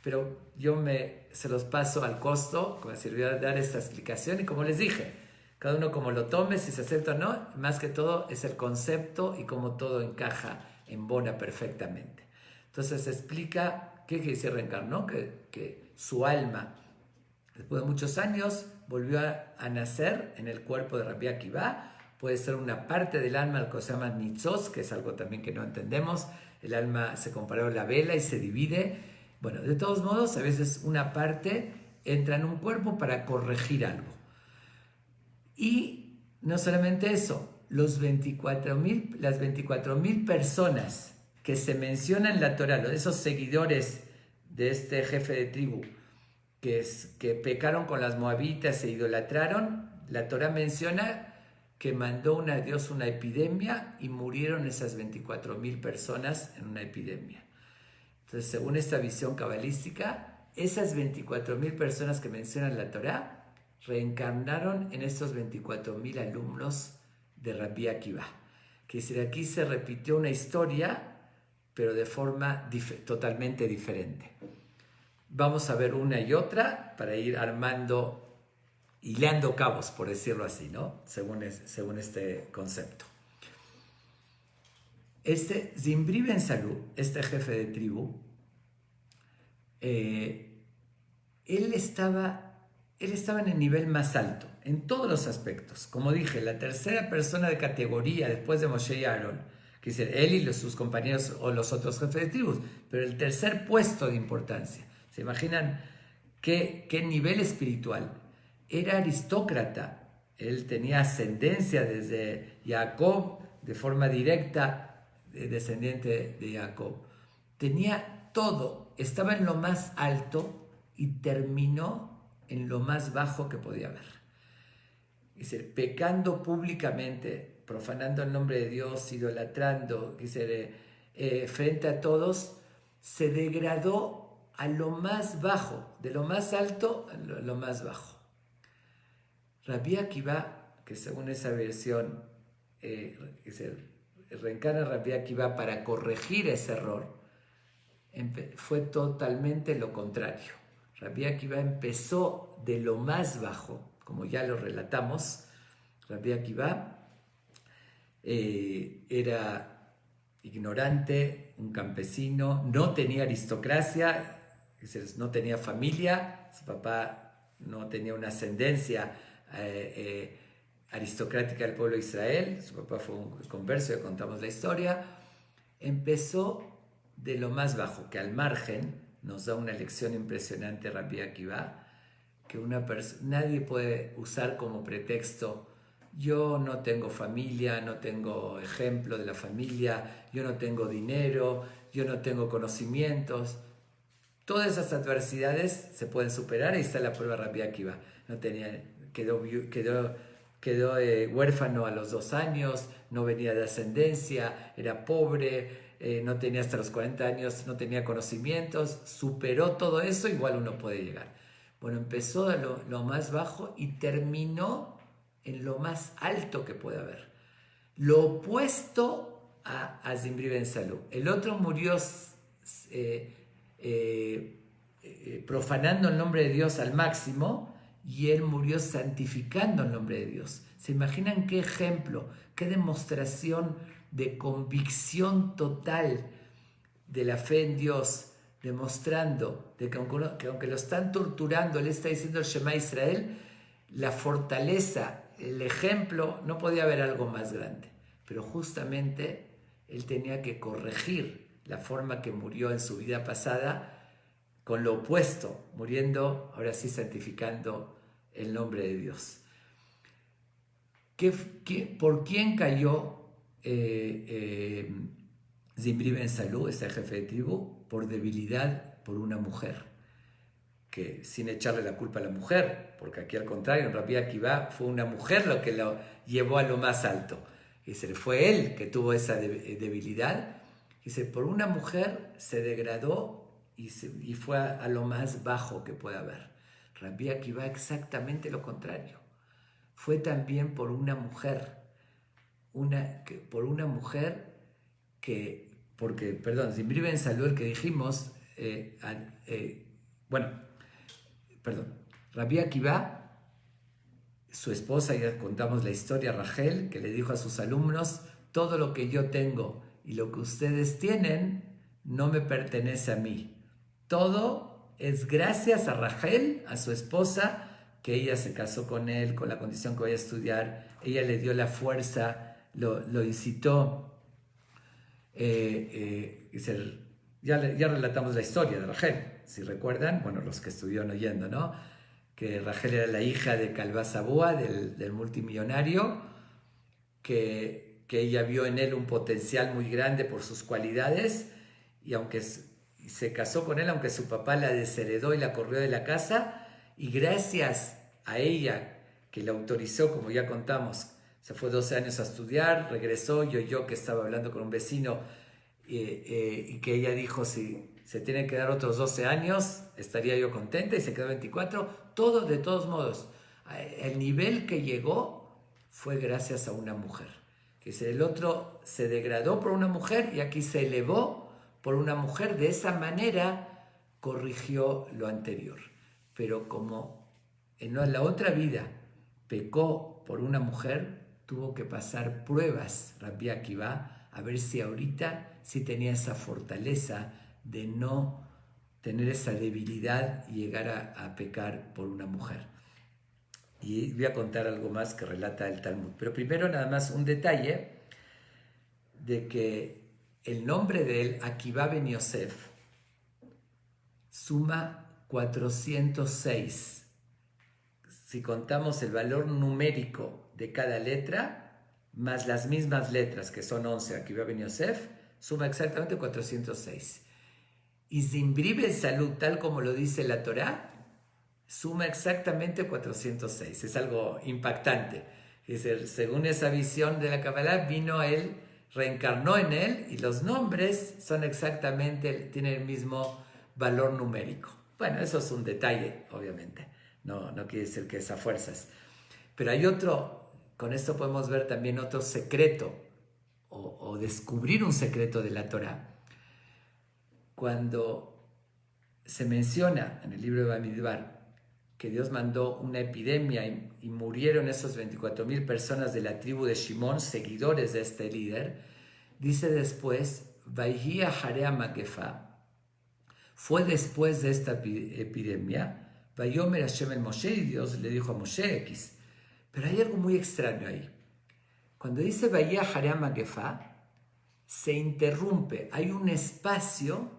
Speaker 1: Pero yo se los paso al costo, que me sirvió de dar esta explicación. Y como les dije, cada uno como lo tome, si se acepta o no, más que todo es el concepto y cómo todo encaja, embona perfectamente. Entonces explica qué quiere decir reencarnó, que su alma, después de muchos años, volvió a nacer en el cuerpo de Rabbi Akiva. Puede ser una parte del alma, lo que se llama nitzos, que es algo también que no entendemos. El alma se comparó a la vela y se divide. Bueno, de todos modos, a veces una parte entra en un cuerpo para corregir algo. Y no solamente eso, las 24,000 personas que se mencionan en la Torá, esos seguidores de este jefe de tribu, que pecaron con las moabitas e idolatraron, la Torá menciona que mandó a Dios una epidemia y murieron esas 24,000 personas en una epidemia. Entonces, según esta visión cabalística, esas 24,000 personas que menciona la Torá reencarnaron en estos 24,000 alumnos de Rabbi Akiva. Que decir, aquí se repitió una historia, pero de forma totalmente diferente. Vamos a ver una y otra para ir armando, hilando cabos, por decirlo así, ¿no? Según este concepto. Zimri ben Salú, este jefe de tribu, él estaba en el nivel más alto, en todos los aspectos. Como dije, la tercera persona de categoría después de Moshe y Aarón, que es él y sus compañeros o los otros jefes de tribus, pero el tercer puesto de importancia. ¿Se imaginan qué nivel espiritual? Era aristócrata, él tenía ascendencia desde Jacob, de forma directa, descendiente de Jacob. Tenía todo, estaba en lo más alto y terminó en lo más bajo que podía haber. dice, pecando públicamente, profanando el nombre de Dios, idolatrando, dice, frente a todos, se degradó a lo más bajo, de lo más alto a lo más bajo. Rabbi Akiva, que según esa versión, reencarna Rabbi Akiva para corregir ese error, fue totalmente lo contrario. Rabbi Akiva empezó de lo más bajo, como ya lo relatamos. Rabbi Akiva era ignorante, un campesino, no tenía aristocracia, no tenía familia, su papá no tenía una ascendencia aristocrática del pueblo de Israel, su papá fue un converso, ya contamos la historia. Empezó de lo más bajo, que al margen nos da una lección impresionante Rabbi Akiva, que nadie puede usar como pretexto: yo no tengo familia, no tengo ejemplo de la familia, yo no tengo dinero, yo no tengo conocimientos. Todas esas adversidades se pueden superar. Ahí está la prueba. Rabbi Akiva quedó huérfano a los 2 años, no venía de ascendencia, era pobre, no tenía hasta los 40 años, no tenía conocimientos, superó todo eso, igual uno puede llegar. Bueno, empezó a lo más bajo y terminó en lo más alto que puede haber. Lo opuesto a Zimri Ben Salú. El otro murió profanando el nombre de Dios al máximo, y él murió santificando el nombre de Dios. ¿Se imaginan qué ejemplo, qué demostración de convicción total de la fe en Dios, demostrando de que aunque lo están torturando, él está diciendo el Shema Israel, la fortaleza, el ejemplo, no podía haber algo más grande. Pero justamente él tenía que corregir la forma que murió en su vida pasada, con lo opuesto, muriendo, ahora sí santificando el nombre de Dios. ¿Por quién cayó Zimri Ben Salú, este jefe de tribu? Por debilidad, por una mujer, que sin echarle la culpa a la mujer, porque aquí al contrario, en Rabbi Akiva fue una mujer lo que lo llevó a lo más alto. Fue él que tuvo esa debilidad. Por una mujer se degradó y fue a lo más bajo que puede haber. Rabbi Akiva exactamente lo contrario. Fue también por una mujer, Zimri Ben Salú, el que dijimos, Rabbi Akiva, su esposa, ya contamos la historia, Rachel, que le dijo a sus alumnos: todo lo que yo tengo y lo que ustedes tienen no me pertenece a mí. Todo es gracias a Rachel, a su esposa, que ella se casó con él con la condición que vaya a estudiar. Ella le dio la fuerza, lo incitó. Ya relatamos la historia de Rachel, si recuerdan, bueno, los que estuvieron oyendo, ¿no? Que Rachel era la hija de Calvá Sabúa, del multimillonario, que ella vio en él un potencial muy grande por sus cualidades, y aunque se casó con él, aunque su papá la desheredó y la corrió de la casa, y gracias a ella, que la autorizó, como ya contamos, se fue 12 años a estudiar, regresó, y oyó que estaba hablando con un vecino, y que ella dijo: si se tienen que dar otros 12 años, estaría yo contenta, y se quedó 24, todo de todos modos. El nivel que llegó fue gracias a una mujer. El otro se degradó por una mujer, y aquí se elevó por una mujer. De esa manera corrigió lo anterior. Pero como en la otra vida pecó por una mujer, tuvo que pasar pruebas Rabbi Akiva, a ver si ahorita sí tenía esa fortaleza de no tener esa debilidad y llegar a pecar por una mujer. Y voy a contar algo más que relata el Talmud. Pero primero nada más un detalle de que el nombre de él, Akiva Ben Yosef, suma 406. Si contamos el valor numérico de cada letra, más las mismas letras, que son 11, Akiva Ben Yosef, suma exactamente 406. Y Zimri Ben Salú, tal como lo dice la Torá, suma exactamente 406. Es algo impactante. Dice, según esa visión de la Kabbalah, vino él, reencarnó en él, y los nombres son exactamente, tienen el mismo valor numérico. Bueno, eso es un detalle, obviamente. No quiere decir que es a fuerzas. Pero hay otro, con esto podemos ver también otro secreto, o descubrir un secreto de la Torah. Cuando se menciona en el libro de Bamidbar que Dios mandó una epidemia y murieron esos 24,000 personas de la tribu de Shimón, seguidores de este líder, dice después, Vayhi Harea Magefa, fue después de esta epidemia, Vayomer Hashem el Moshe, y Dios le dijo a Moshe X. Pero hay algo muy extraño ahí. Cuando dice Vayhi Harea Magefa, se interrumpe, hay un espacio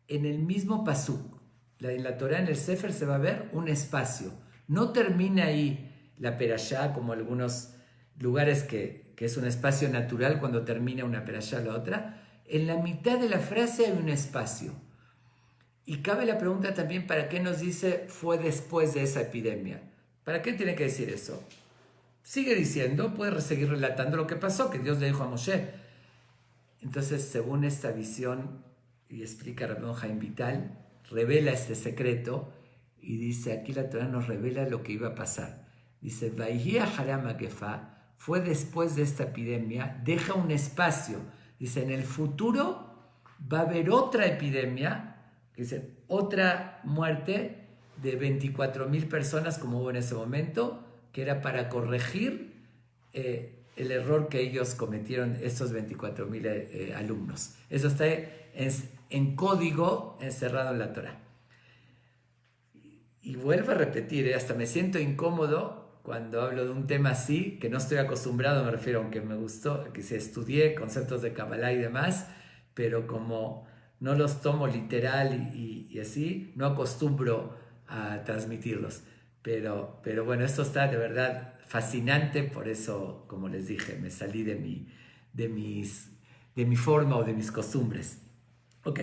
Speaker 1: en el mismo pasuk. En la Torah, en el Sefer, se va a ver un espacio. No termina ahí la perashá, como algunos lugares que es un espacio natural cuando termina una perashá la otra. En la mitad de la frase hay un espacio. Y cabe la pregunta también, ¿para qué nos dice fue después de esa epidemia? ¿Para qué tiene que decir eso? Sigue diciendo, puede seguir relatando lo que pasó, que Dios le dijo a Moshe. Entonces, según esta visión, y explica Rabbi Haim Vital, revela este secreto y dice, aquí la Torah nos revela lo que iba a pasar. Dice, Vayhi Harea Magefa, fue después de esta epidemia, deja un espacio. Dice, en el futuro va a haber otra epidemia, dice, otra muerte de 24,000 personas como hubo en ese momento, que era para corregir el error que ellos cometieron, estos 24,000 alumnos. Eso está en código encerrado en la Torah. Y vuelvo a repetir, hasta me siento incómodo cuando hablo de un tema así, que no estoy acostumbrado, me refiero, aunque me gustó, que se estudié conceptos de Kabbalah y demás, pero como no los tomo literal y así, no acostumbro a transmitirlos. Pero bueno, esto está de verdad fascinante, por eso, como les dije, me salí de mi forma o de mis costumbres. Ok,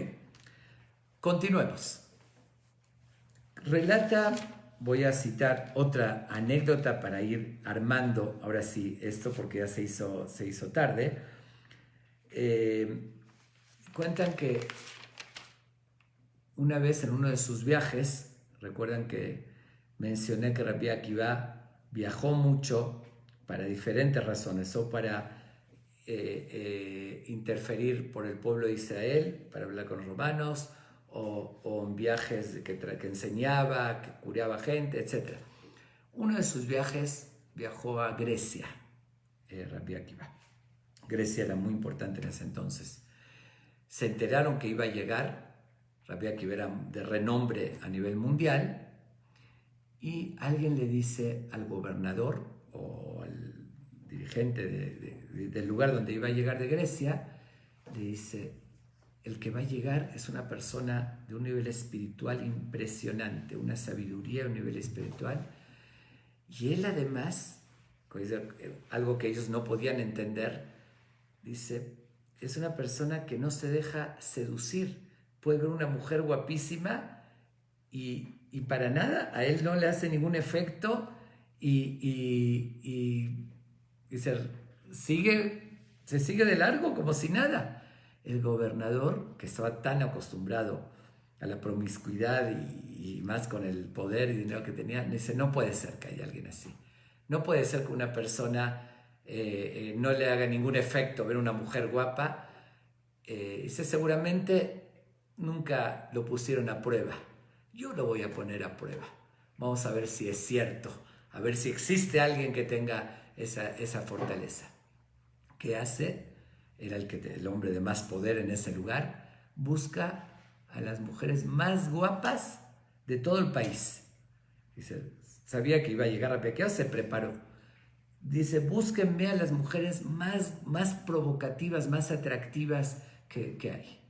Speaker 1: continuemos. Relata, voy a citar otra anécdota para ir armando, ahora sí, esto porque ya se hizo tarde. Cuentan que una vez en uno de sus viajes, recuerdan que mencioné que Rabbi Akiva viajó mucho para diferentes razones, o para interferir por el pueblo de Israel, para hablar con los romanos, o en viajes que enseñaba, que curaba gente, etc. Uno de sus viajes viajó a Grecia, Rabbi Akiva. Grecia era muy importante en ese entonces. Se enteraron que iba a llegar, Rabbi Akiva era de renombre a nivel mundial, y alguien le dice al gobernador o al dirigente del lugar donde iba a llegar de Grecia, le dice, el que va a llegar es una persona de un nivel espiritual impresionante, una sabiduría, un nivel espiritual, y él además, algo que ellos no podían entender, dice, es una persona que no se deja seducir, puede ver una mujer guapísima y para nada, a él no le hace ningún efecto y se sigue de largo como si nada. El gobernador, que estaba tan acostumbrado a la promiscuidad y más con el poder y dinero que tenía, dice, no puede ser que haya alguien así. No puede ser que una persona no le haga ningún efecto ver una mujer guapa. Dice, seguramente nunca lo pusieron a prueba. Yo lo voy a poner a prueba. Vamos a ver si es cierto, a ver si existe alguien que tenga esa fortaleza. ¿Qué hace? Era el hombre de más poder en ese lugar. Busca a las mujeres más guapas de todo el país. Dice, sabía que iba a llegar a Pequeo, se preparó. Dice, búsquenme a las mujeres más provocativas, más atractivas que hay.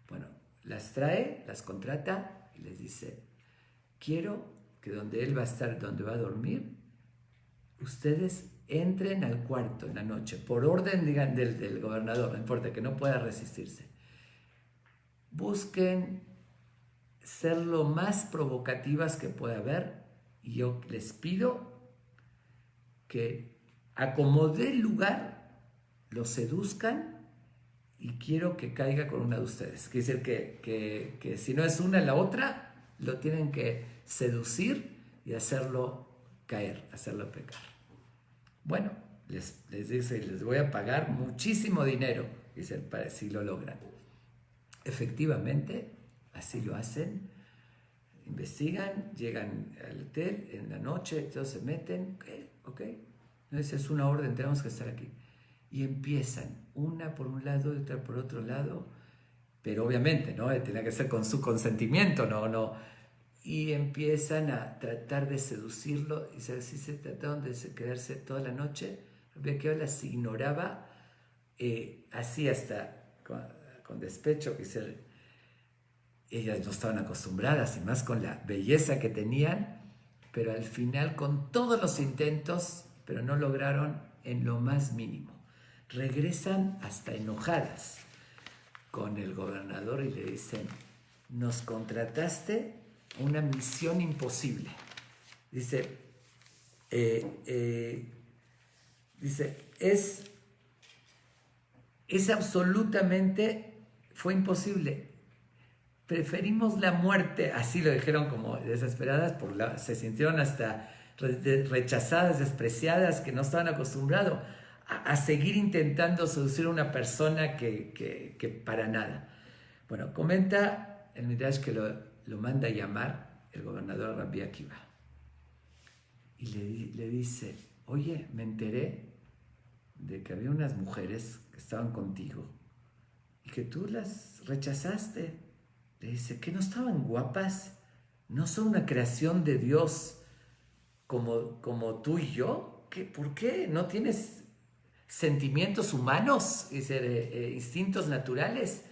Speaker 1: Bueno, las trae, las contrata y les dice, quiero que donde él va a estar, donde va a dormir, ustedes entren al cuarto en la noche, por orden del gobernador, no importa, que no pueda resistirse. Busquen ser lo más provocativas que pueda haber y yo les pido que acomodé el lugar, lo seduzcan y quiero que caiga con una de ustedes. Quiere decir que si no es una la otra, lo tienen que seducir y hacerlo caer, hacerlo pecar. Bueno, les dice, les voy a pagar muchísimo dinero, dice, para si lo logran. Efectivamente, así lo hacen. Investigan, llegan al hotel en la noche, todos se meten, ok, entonces es una orden, tenemos que estar aquí. Y empiezan, una por un lado y otra por otro lado, pero obviamente, ¿no? Tenía que ser con su consentimiento, no. Y empiezan a tratar de seducirlo, y así se trataron de quedarse toda la noche. Rabbi Akiva las ignoraba, así hasta con despecho, que ellas no estaban acostumbradas, y más con la belleza que tenían, pero al final con todos los intentos, pero no lograron en lo más mínimo. Regresan hasta enojadas con el gobernador y le dicen, nos contrataste una misión imposible. Dice, es absolutamente, fue imposible. Preferimos la muerte, así lo dijeron como desesperadas, se sintieron hasta rechazadas, despreciadas, que no estaban acostumbrados a seguir intentando seducir a una persona que para nada. Bueno, comenta el Midrash que lo manda a llamar el gobernador Rabbi Akiva y le dice, oye, me enteré de que había unas mujeres que estaban contigo y que tú las rechazaste. Le dice, ¿que no estaban guapas? ¿No son una creación de Dios como tú y yo? ¿Por qué? ¿No tienes sentimientos humanos? Dice, instintos naturales.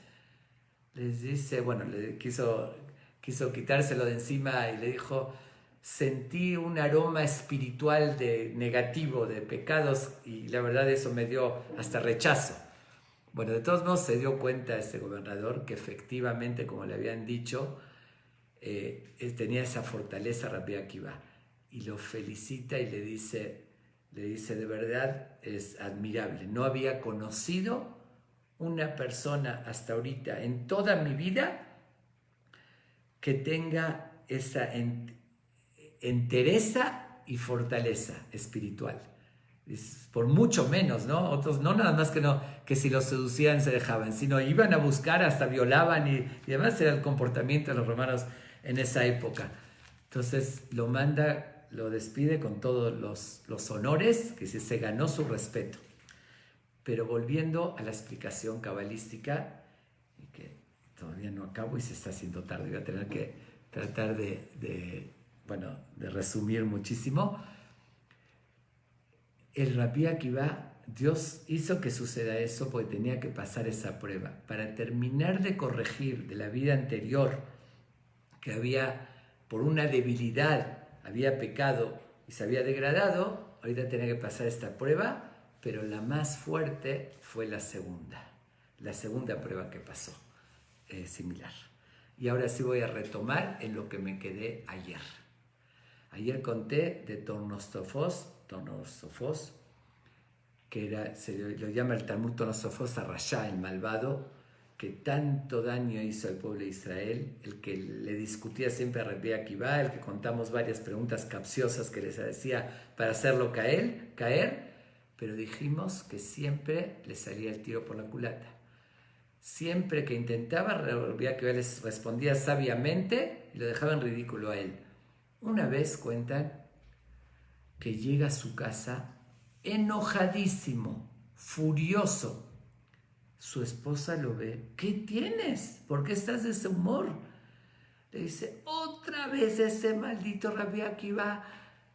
Speaker 1: Les dice, bueno, le quiso quitárselo de encima y le dijo, sentí un aroma espiritual negativo, de pecados, y la verdad eso me dio hasta rechazo. Bueno, de todos modos se dio cuenta este gobernador que efectivamente, como le habían dicho, tenía esa fortaleza Rabbi Akiva, y lo felicita y le dice, de verdad es admirable. No había conocido una persona hasta ahorita en toda mi vida que tenga esa entereza y fortaleza espiritual. Por mucho menos, ¿no? Otros no nada más que si los seducían se dejaban, sino iban a buscar, hasta violaban y demás. Era el comportamiento de los romanos en esa época. Entonces lo manda, lo despide con todos los honores, que se ganó su respeto. Pero volviendo a la explicación cabalística, que todavía no acabo y se está haciendo tarde, voy a tener que tratar de resumir muchísimo. El Rabbi Akiva, Dios hizo que suceda eso porque tenía que pasar esa prueba. Para terminar de corregir de la vida anterior, que había, por una debilidad, había pecado y se había degradado, ahorita tenía que pasar esta prueba, pero la más fuerte fue la segunda prueba que pasó, similar. Y ahora sí voy a retomar en lo que me quedé ayer. Ayer conté de Tornosofos, que se lo llama el Talmud Tornosofos a Rasha, el malvado, que tanto daño hizo al pueblo de Israel, el que le discutía siempre a Rabbi Akiva, el que contamos varias preguntas capciosas que les decía para hacerlo caer, pero dijimos que siempre le salía el tiro por la culata. Siempre que intentaba, Rabbi Akiva les respondía sabiamente y lo dejaba en ridículo a él. Una vez cuentan que llega a su casa enojadísimo, furioso. Su esposa lo ve. ¿Qué tienes? ¿Por qué estás de ese humor? Le dice, otra vez ese maldito Rabbi Akiva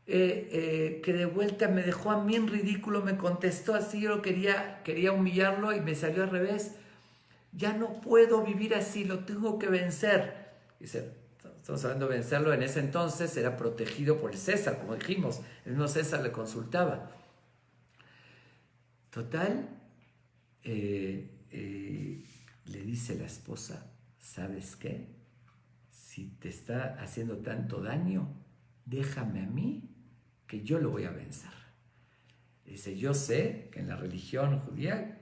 Speaker 1: que de vuelta me dejó a mí en ridículo, me contestó así, yo quería humillarlo y me salió al revés. Ya no puedo vivir así, lo tengo que vencer. Dice, estamos hablando de vencerlo, en ese entonces era protegido por el César, como dijimos, el mismo César le consultaba. Total, le dice la esposa, ¿sabes qué? Si te está haciendo tanto daño, déjame a mí, que yo lo voy a vencer. Dice, yo sé que en la religión judía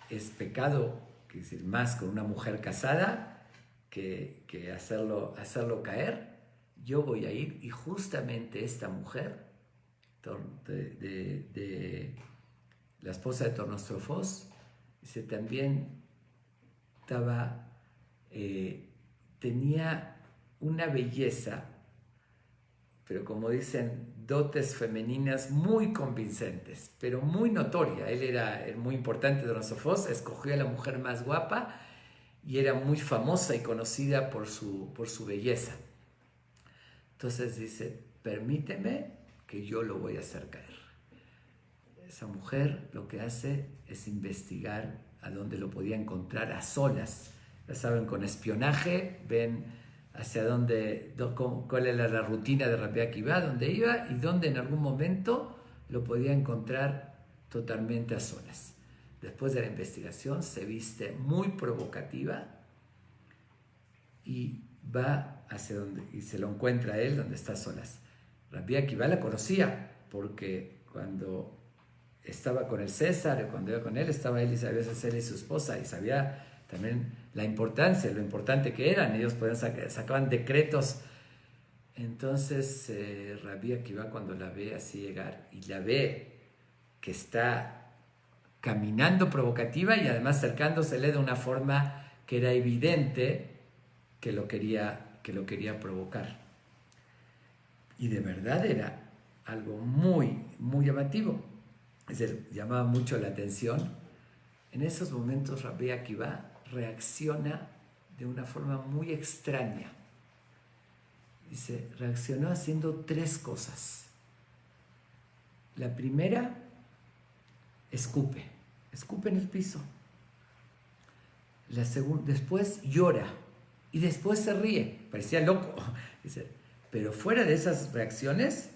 Speaker 1: es pecado, que decir, más con una mujer casada que hacerlo caer. Yo voy a ir, y justamente esta mujer, la esposa de Tornostrofos, dice, también tenía una belleza, pero como dicen, dotes femeninas muy convincentes, pero muy notoria. Él era muy importante, Tornostrofos, escogió a la mujer más guapa y era muy famosa y conocida por su belleza. Entonces dice, permíteme que yo lo voy a hacer caer. Esa mujer lo que hace es investigar a dónde lo podía encontrar a solas. Ya saben, con espionaje ven hacia dónde, cuál era la rutina de Rabbi Akiva, dónde iba y dónde en algún momento lo podía encontrar totalmente a solas. Después de la investigación se viste muy provocativa y va hacia donde, y se lo encuentra a él donde está a solas. Rabbi Akiva la conocía porque cuando estaba con el César, o cuando iba con él, estaba él y sabía ser él y su esposa, y sabía también la importancia, lo importante que eran. Ellos sacaban decretos. Entonces Rabbi Akiva, cuando la ve así llegar y la ve que está caminando provocativa y además acercándosele de una forma que era evidente que lo quería provocar, y de verdad era algo muy, muy llamativo. Es decir, llamaba mucho la atención. En esos momentos Rabbi Akiva reacciona de una forma muy extraña. Dice, reaccionó haciendo 3 cosas. La primera, escupe en el piso. La segunda, después llora y después se ríe. Parecía loco. Dice, pero fuera de esas reacciones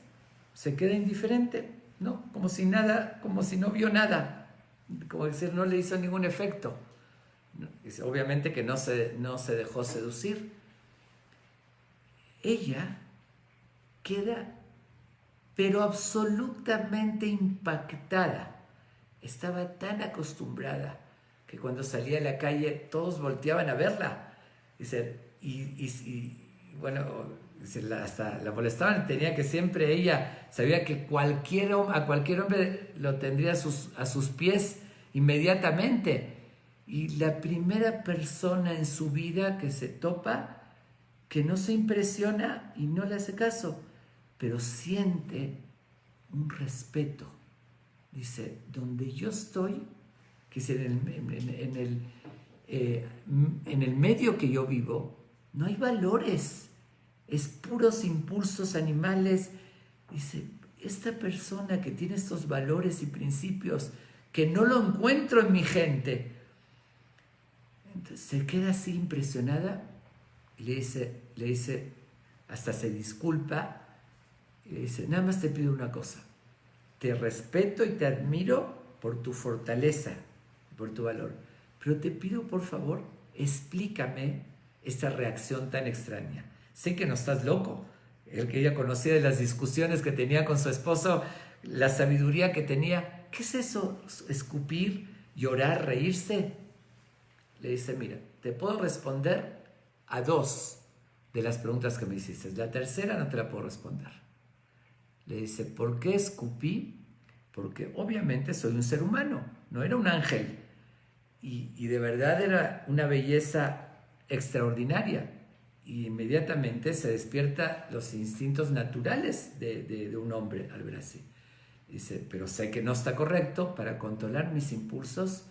Speaker 1: se queda indiferente, ¿no? Como si no vio nada, como decir, no le hizo ningún efecto. Dice, obviamente que no se dejó seducir. Ella queda, pero absolutamente impactada. Estaba tan acostumbrada que cuando salía a la calle todos volteaban a verla. Dice, y bueno, hasta la molestaban. Tenía que siempre, ella sabía que a cualquier hombre lo tendría a sus pies inmediatamente. Y la primera persona en su vida que se topa, que no se impresiona y no le hace caso, pero siente un respeto. Dice, donde yo estoy, que es en el medio que yo vivo, no hay valores, es puros impulsos animales. Dice, esta persona que tiene estos valores y principios, que no lo encuentro en mi gente. Entonces se queda así impresionada y le dice, hasta se disculpa, y le dice, nada más te pido una cosa, te respeto y te admiro por tu fortaleza, por tu valor, pero te pido por favor, explícame esta reacción tan extraña. Sé que no estás loco. El que ella conocía de las discusiones que tenía con su esposo, la sabiduría que tenía. ¿Qué es eso? ¿Escupir, llorar, reírse? Le dice, mira, te puedo responder a 2 de las preguntas que me hiciste. La tercera no te la puedo responder. Le dice, ¿por qué escupí? Porque obviamente soy un ser humano, no era un ángel. Y de verdad era una belleza extraordinaria. Y inmediatamente se despierta los instintos naturales de un hombre al ver así. Dice, pero sé que no está correcto. Para controlar mis impulsos,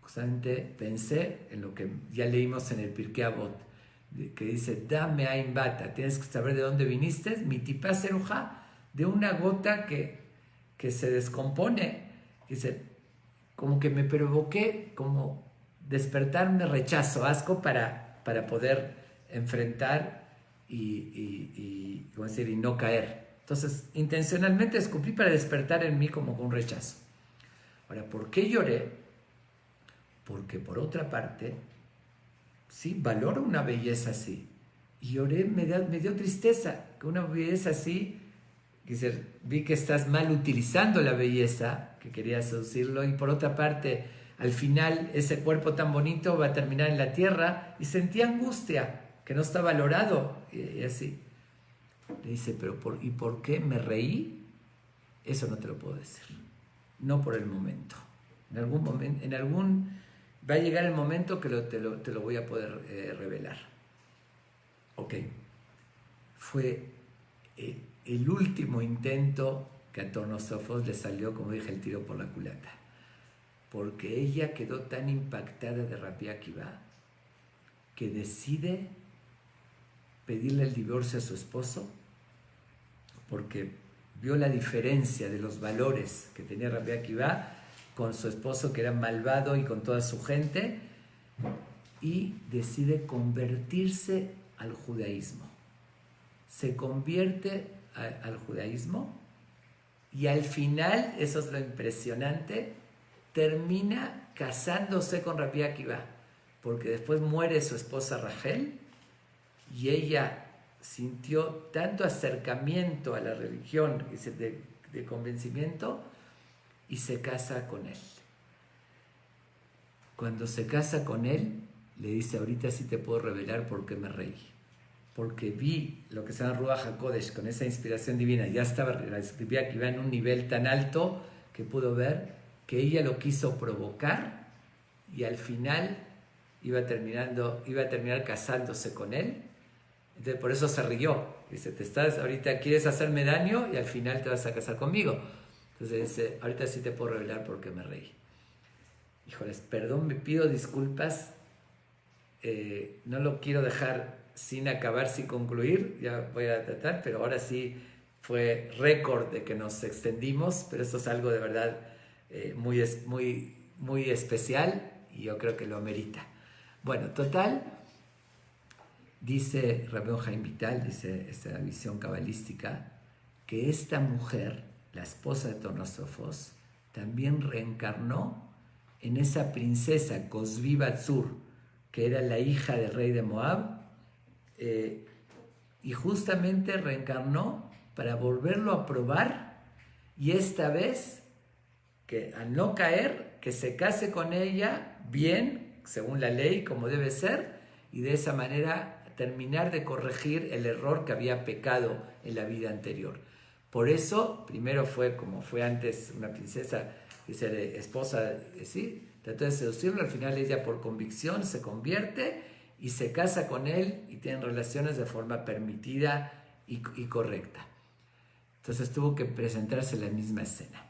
Speaker 1: justamente pensé en lo que ya leímos en el Pirkei Avot, que dice, dame ain bata, tienes que saber de dónde viniste, mi tipá seruja, de una gota que se descompone. Dice, como que me provoqué, como despertarme rechazo, asco para poder enfrentar y no caer. Entonces, intencionalmente escupí para despertar en mí como un rechazo. Ahora, ¿por qué lloré? Porque por otra parte, sí, valoro una belleza así. Y lloré, me dio tristeza, que una belleza así, dice, vi que estás mal utilizando la belleza, que quería seducirlo, y por otra parte, al final ese cuerpo tan bonito va a terminar en la tierra, y sentí angustia, que no está valorado, y así. Le dice, pero ¿y por qué me reí? Eso no te lo puedo decir, no por el momento. En algún momento, va a llegar el momento que te lo voy a poder revelar. Ok, fue el último intento que a Tornosofos le salió, como dije, el tiro por la culata, porque ella quedó tan impactada de Rabbi Akiva que decide pedirle el divorcio a su esposo, porque vio la diferencia de los valores que tenía Rabbi Akiva con su esposo, que era malvado, y con toda su gente, y decide convertirse al judaísmo. Se convierte al judaísmo, y al final, eso es lo impresionante, termina casándose con Rabbi Akiva, porque después muere su esposa Rachel, y ella sintió tanto acercamiento a la religión, de convencimiento, y se casa con él. Cuando se casa con él, le dice, ahorita sí te puedo revelar por qué me reí. Porque vi lo que se llama Ruach HaKodesh, con esa inspiración divina. Ya estaba, la escribía que iba en un nivel tan alto que pudo ver que ella lo quiso provocar, y al final iba a terminar casándose con él. Entonces, por eso se rió. Dice, ahorita quieres hacerme daño y al final te vas a casar conmigo. Entonces dice, ahorita sí te puedo revelar por qué me reí. Híjoles, perdón, me pido disculpas. No lo quiero dejar sin acabar, sin concluir. Ya voy a tratar, pero ahora sí fue récord de que nos extendimos, pero esto es algo de verdad muy especial, y yo creo que lo amerita. Bueno, total, dice Rabbi Haim Vital, dice esta visión cabalística, que esta mujer, la esposa de Tornosofos, también reencarnó en esa princesa Cosbi Batzur, que era la hija del rey de Moab, y justamente reencarnó para volverlo a probar, y esta vez, que al no caer, que se case con ella bien, según la ley, como debe ser, y de esa manera terminar de corregir el error que había pecado en la vida anterior. Por eso, primero fue como fue antes una princesa, dice, esposa, ¿sí? Trató de seducirlo, al final ella por convicción se convierte y se casa con él, y tienen relaciones de forma permitida y correcta. Entonces tuvo que presentarse la misma escena.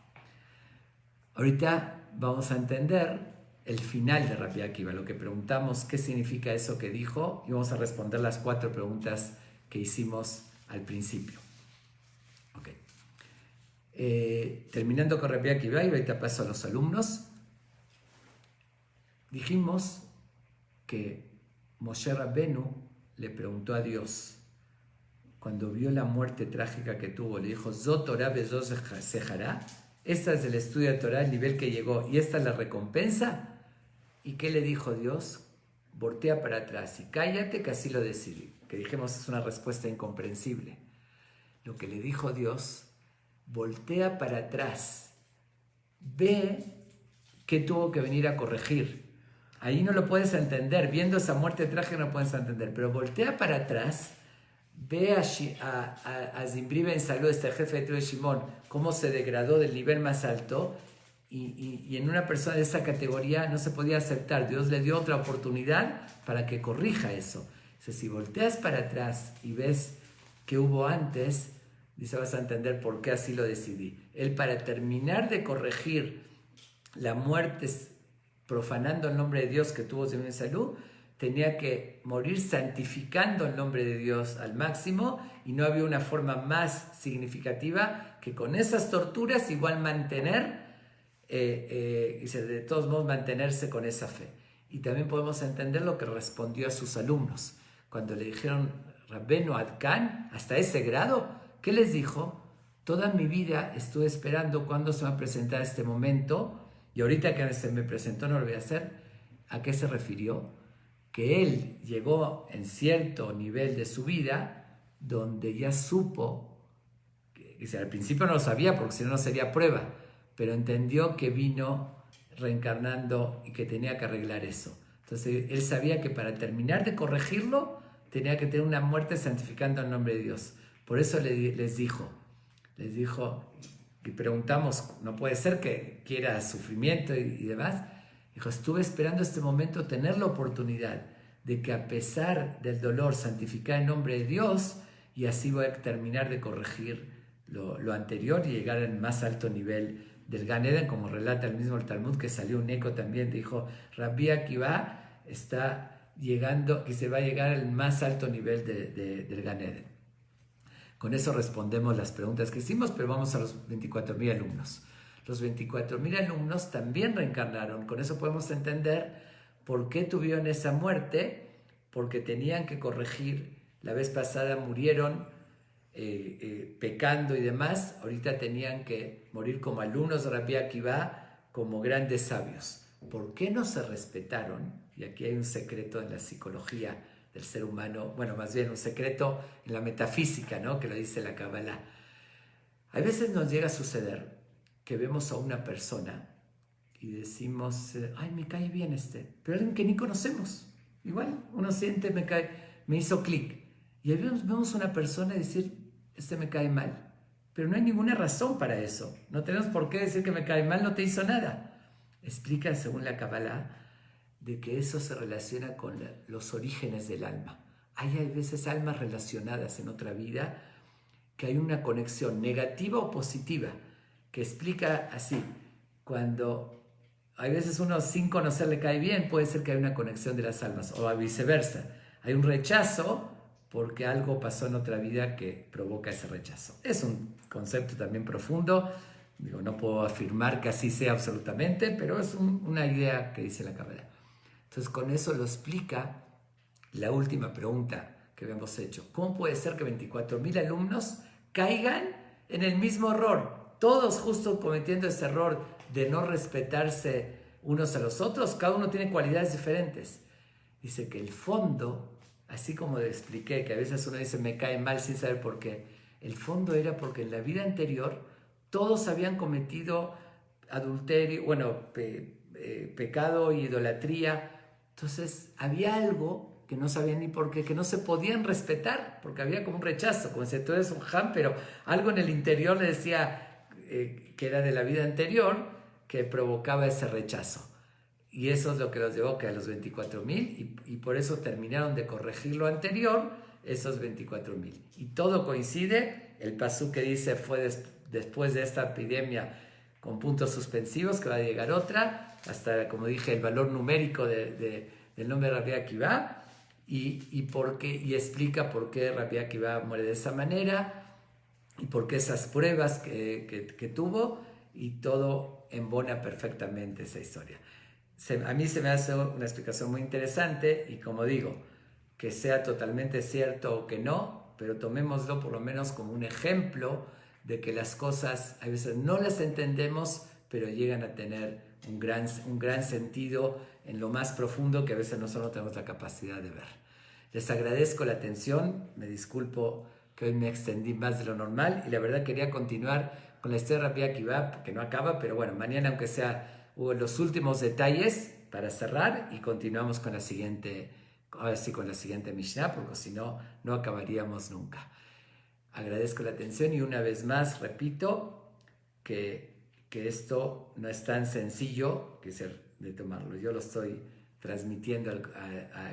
Speaker 1: Ahorita vamos a entender el final de Rabbi Akiva, lo que preguntamos, qué significa eso que dijo, y vamos a responder las 4 preguntas que hicimos al principio. Okay. Terminando con Rabbi Akiva, y ahorita paso a los alumnos. Dijimos que Moshe Rabbenu le preguntó a Dios, cuando vio la muerte trágica que tuvo, le dijo, Zot Torah vezot Sejará, esta es el estudio de Torah, el nivel que llegó, y esta es la recompensa. ¿Y qué le dijo Dios? Voltea para atrás y cállate, que así lo decidí. Que dijimos es una respuesta incomprensible. Lo que le dijo Dios, voltea para atrás, ve qué tuvo que venir a corregir. Ahí no lo puedes entender, viendo esa muerte trágica no puedes entender, pero voltea para atrás, ve a Zimri Ben Salú, este jefe de tribu de Shimón, cómo se degradó del nivel más alto, y en una persona de esa categoría no se podía aceptar. Dios le dio otra oportunidad para que corrija eso. Dice, si volteas para atrás y ves qué hubo antes, dice, vas a entender por qué así lo decidí. Él, para terminar de corregir la muerte profanando el nombre de Dios que tuvo Zimri Ben Salú, tenía que morir santificando el nombre de Dios al máximo, y no había una forma más significativa que con esas torturas igual mantener, de todos modos mantenerse con esa fe. Y también podemos entender lo que respondió a sus alumnos. Cuando le dijeron, Rabbenu Adkan, hasta ese grado, ¿qué les dijo? Toda mi vida estuve esperando cuándo se me va a presentar este momento, y ahorita que se me presentó no lo voy a hacer. ¿A qué se refirió? que él llegó en cierto nivel de su vida donde ya supo, que al principio no lo sabía porque si no, no sería prueba, pero entendió que vino reencarnando y que tenía que arreglar eso. Entonces él sabía que para terminar de corregirlo tenía que tener una muerte santificando el nombre de Dios. Por eso les dijo, y preguntamos, no puede ser que quiera sufrimiento y demás. Dijo, estuve esperando este momento, tener la oportunidad de que a pesar del dolor santificar el nombre de Dios y así voy a terminar de corregir lo anterior y llegar al más alto nivel del Gan Eden, como relata el mismo el Talmud, que salió un eco también, dijo, Rabbi Akiva está llegando, que se va a llegar al más alto nivel del Gan Eden. Con eso respondemos las preguntas que hicimos, pero vamos a los 24.000 alumnos. Los 24.000 alumnos también reencarnaron, con eso podemos entender por qué tuvieron esa muerte, porque tenían que corregir, la vez pasada murieron pecando y demás, ahorita tenían que morir como alumnos de Rabbi Akiva, como grandes sabios. ¿Por qué no se respetaron? Y aquí hay un secreto en la psicología del ser humano, bueno, más bien un secreto en la metafísica, ¿no? Que lo dice la Kabbalah. A veces nos llega a suceder que vemos a una persona y decimos, ay, me cae bien pero alguien que ni conocemos. Igual uno siente, me hizo clic. Y ahí vemos una persona y decir, me cae mal. Pero no hay ninguna razón para eso. No tenemos por qué decir que me cae mal, no te hizo nada. Explica, según la Kabbalah, de que eso se relaciona con los orígenes del alma. Hay veces almas relacionadas en otra vida que hay una conexión negativa o positiva, que explica así, cuando hay veces uno sin conocer le cae bien, puede ser que hay una conexión de las almas, o viceversa. Hay un rechazo porque algo pasó en otra vida que provoca ese rechazo. Es un concepto también profundo, digo, no puedo afirmar que así sea absolutamente, pero es una idea que dice la Kabbalah. Entonces con eso lo explica la última pregunta que habíamos hecho. ¿Cómo puede ser que 24.000 alumnos caigan en el mismo error? Todos justo cometiendo ese error de no respetarse unos a los otros, cada uno tiene cualidades diferentes. Dice que el fondo, así como le expliqué, que a veces uno dice me cae mal sin saber por qué, el fondo era porque en la vida anterior todos habían cometido adulterio, pecado y idolatría. Entonces había algo que no sabían ni por qué, que no se podían respetar, porque había como un rechazo, como si tú eres un ham, pero algo en el interior le decía que era de la vida anterior, que provocaba ese rechazo. Y eso es lo que los llevó a los 24.000, y por eso terminaron de corregir lo anterior, esos 24.000. Y todo coincide, el pasú que dice fue después de esta epidemia con puntos suspensivos, que va a llegar otra, hasta, como dije, el valor numérico del nombre de Rabbi Akiva, y explica por qué Rabbi Akiva muere de esa manera, y por qué esas pruebas que tuvo, y todo embona perfectamente esa historia. A mí se me hace una explicación muy interesante, y como digo, que sea totalmente cierto o que no, pero tomémoslo por lo menos como un ejemplo de que las cosas a veces no las entendemos, pero llegan a tener un gran sentido en lo más profundo que a veces nosotros no tenemos la capacidad de ver. Les agradezco la atención, me disculpo que hoy me extendí más de lo normal, y la verdad quería continuar con la historia de Rabbi Akiva, que no acaba, pero bueno, mañana aunque sea los últimos detalles para cerrar, y continuamos con la siguiente, ahora sí con la siguiente Mishnah, porque si no, no acabaríamos nunca. Agradezco la atención y una vez más repito que esto no es tan sencillo de tomarlo. Yo lo estoy transmitiendo,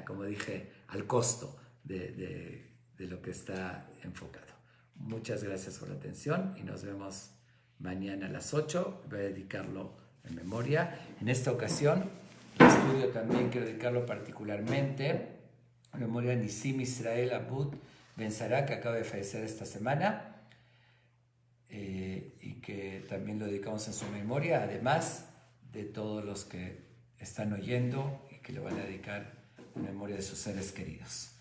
Speaker 1: como dije, al costo de lo que está enfocado. Muchas gracias por la atención y nos vemos mañana a las 8. Voy a dedicarlo en memoria. En esta ocasión, el estudio también quiero dedicarlo particularmente a memoria de Nisim Israel Abud Ben Sara, que acaba de fallecer esta semana, y que también lo dedicamos en su memoria, además de todos los que están oyendo y que le van a dedicar en memoria de sus seres queridos.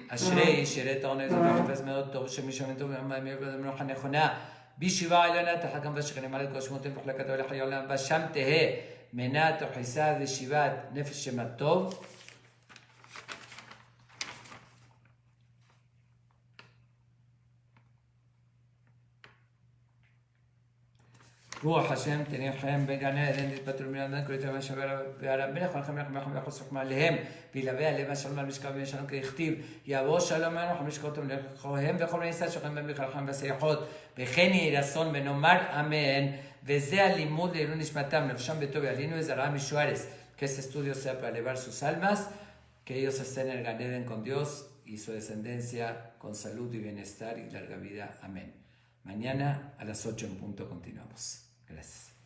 Speaker 1: Ashrei Sheret Ones Mefes Meot Tov Shemishon Tov Mamir Bedemnocha Nechona Bishiva Ilana Tahakam Vashkene Malek Koshmotem Fakhlakat Ola Hayolam Basham Tehe Menat Hisad Shivat Nefesh Shemat Tov רוח השם תניחם בגן עדן תתפטרו מן האדם כל יתרם השבר והרם בלך ולכם לכם לכם ויחוס חכמה עליהם וילווה עליהם השלום על משכב וישלום כדכתיב יבוא שלום עלינו משכבתם לכם וכל בני ישראל שוכם בהם בכלכם בסייחות וכן יהי רצון ונאמר אמן. וזה הלימוד לעילוי נשמתם נפשם בטוב יעלינו וזרעם ישוערס. Que este estudio sea para elevar sus almas, que ellos estén en el Gan Eden con Dios y su descendencia con salud y bienestar y larga vida. Amén. Mañana a las 8 en punto continuamos. Gracias.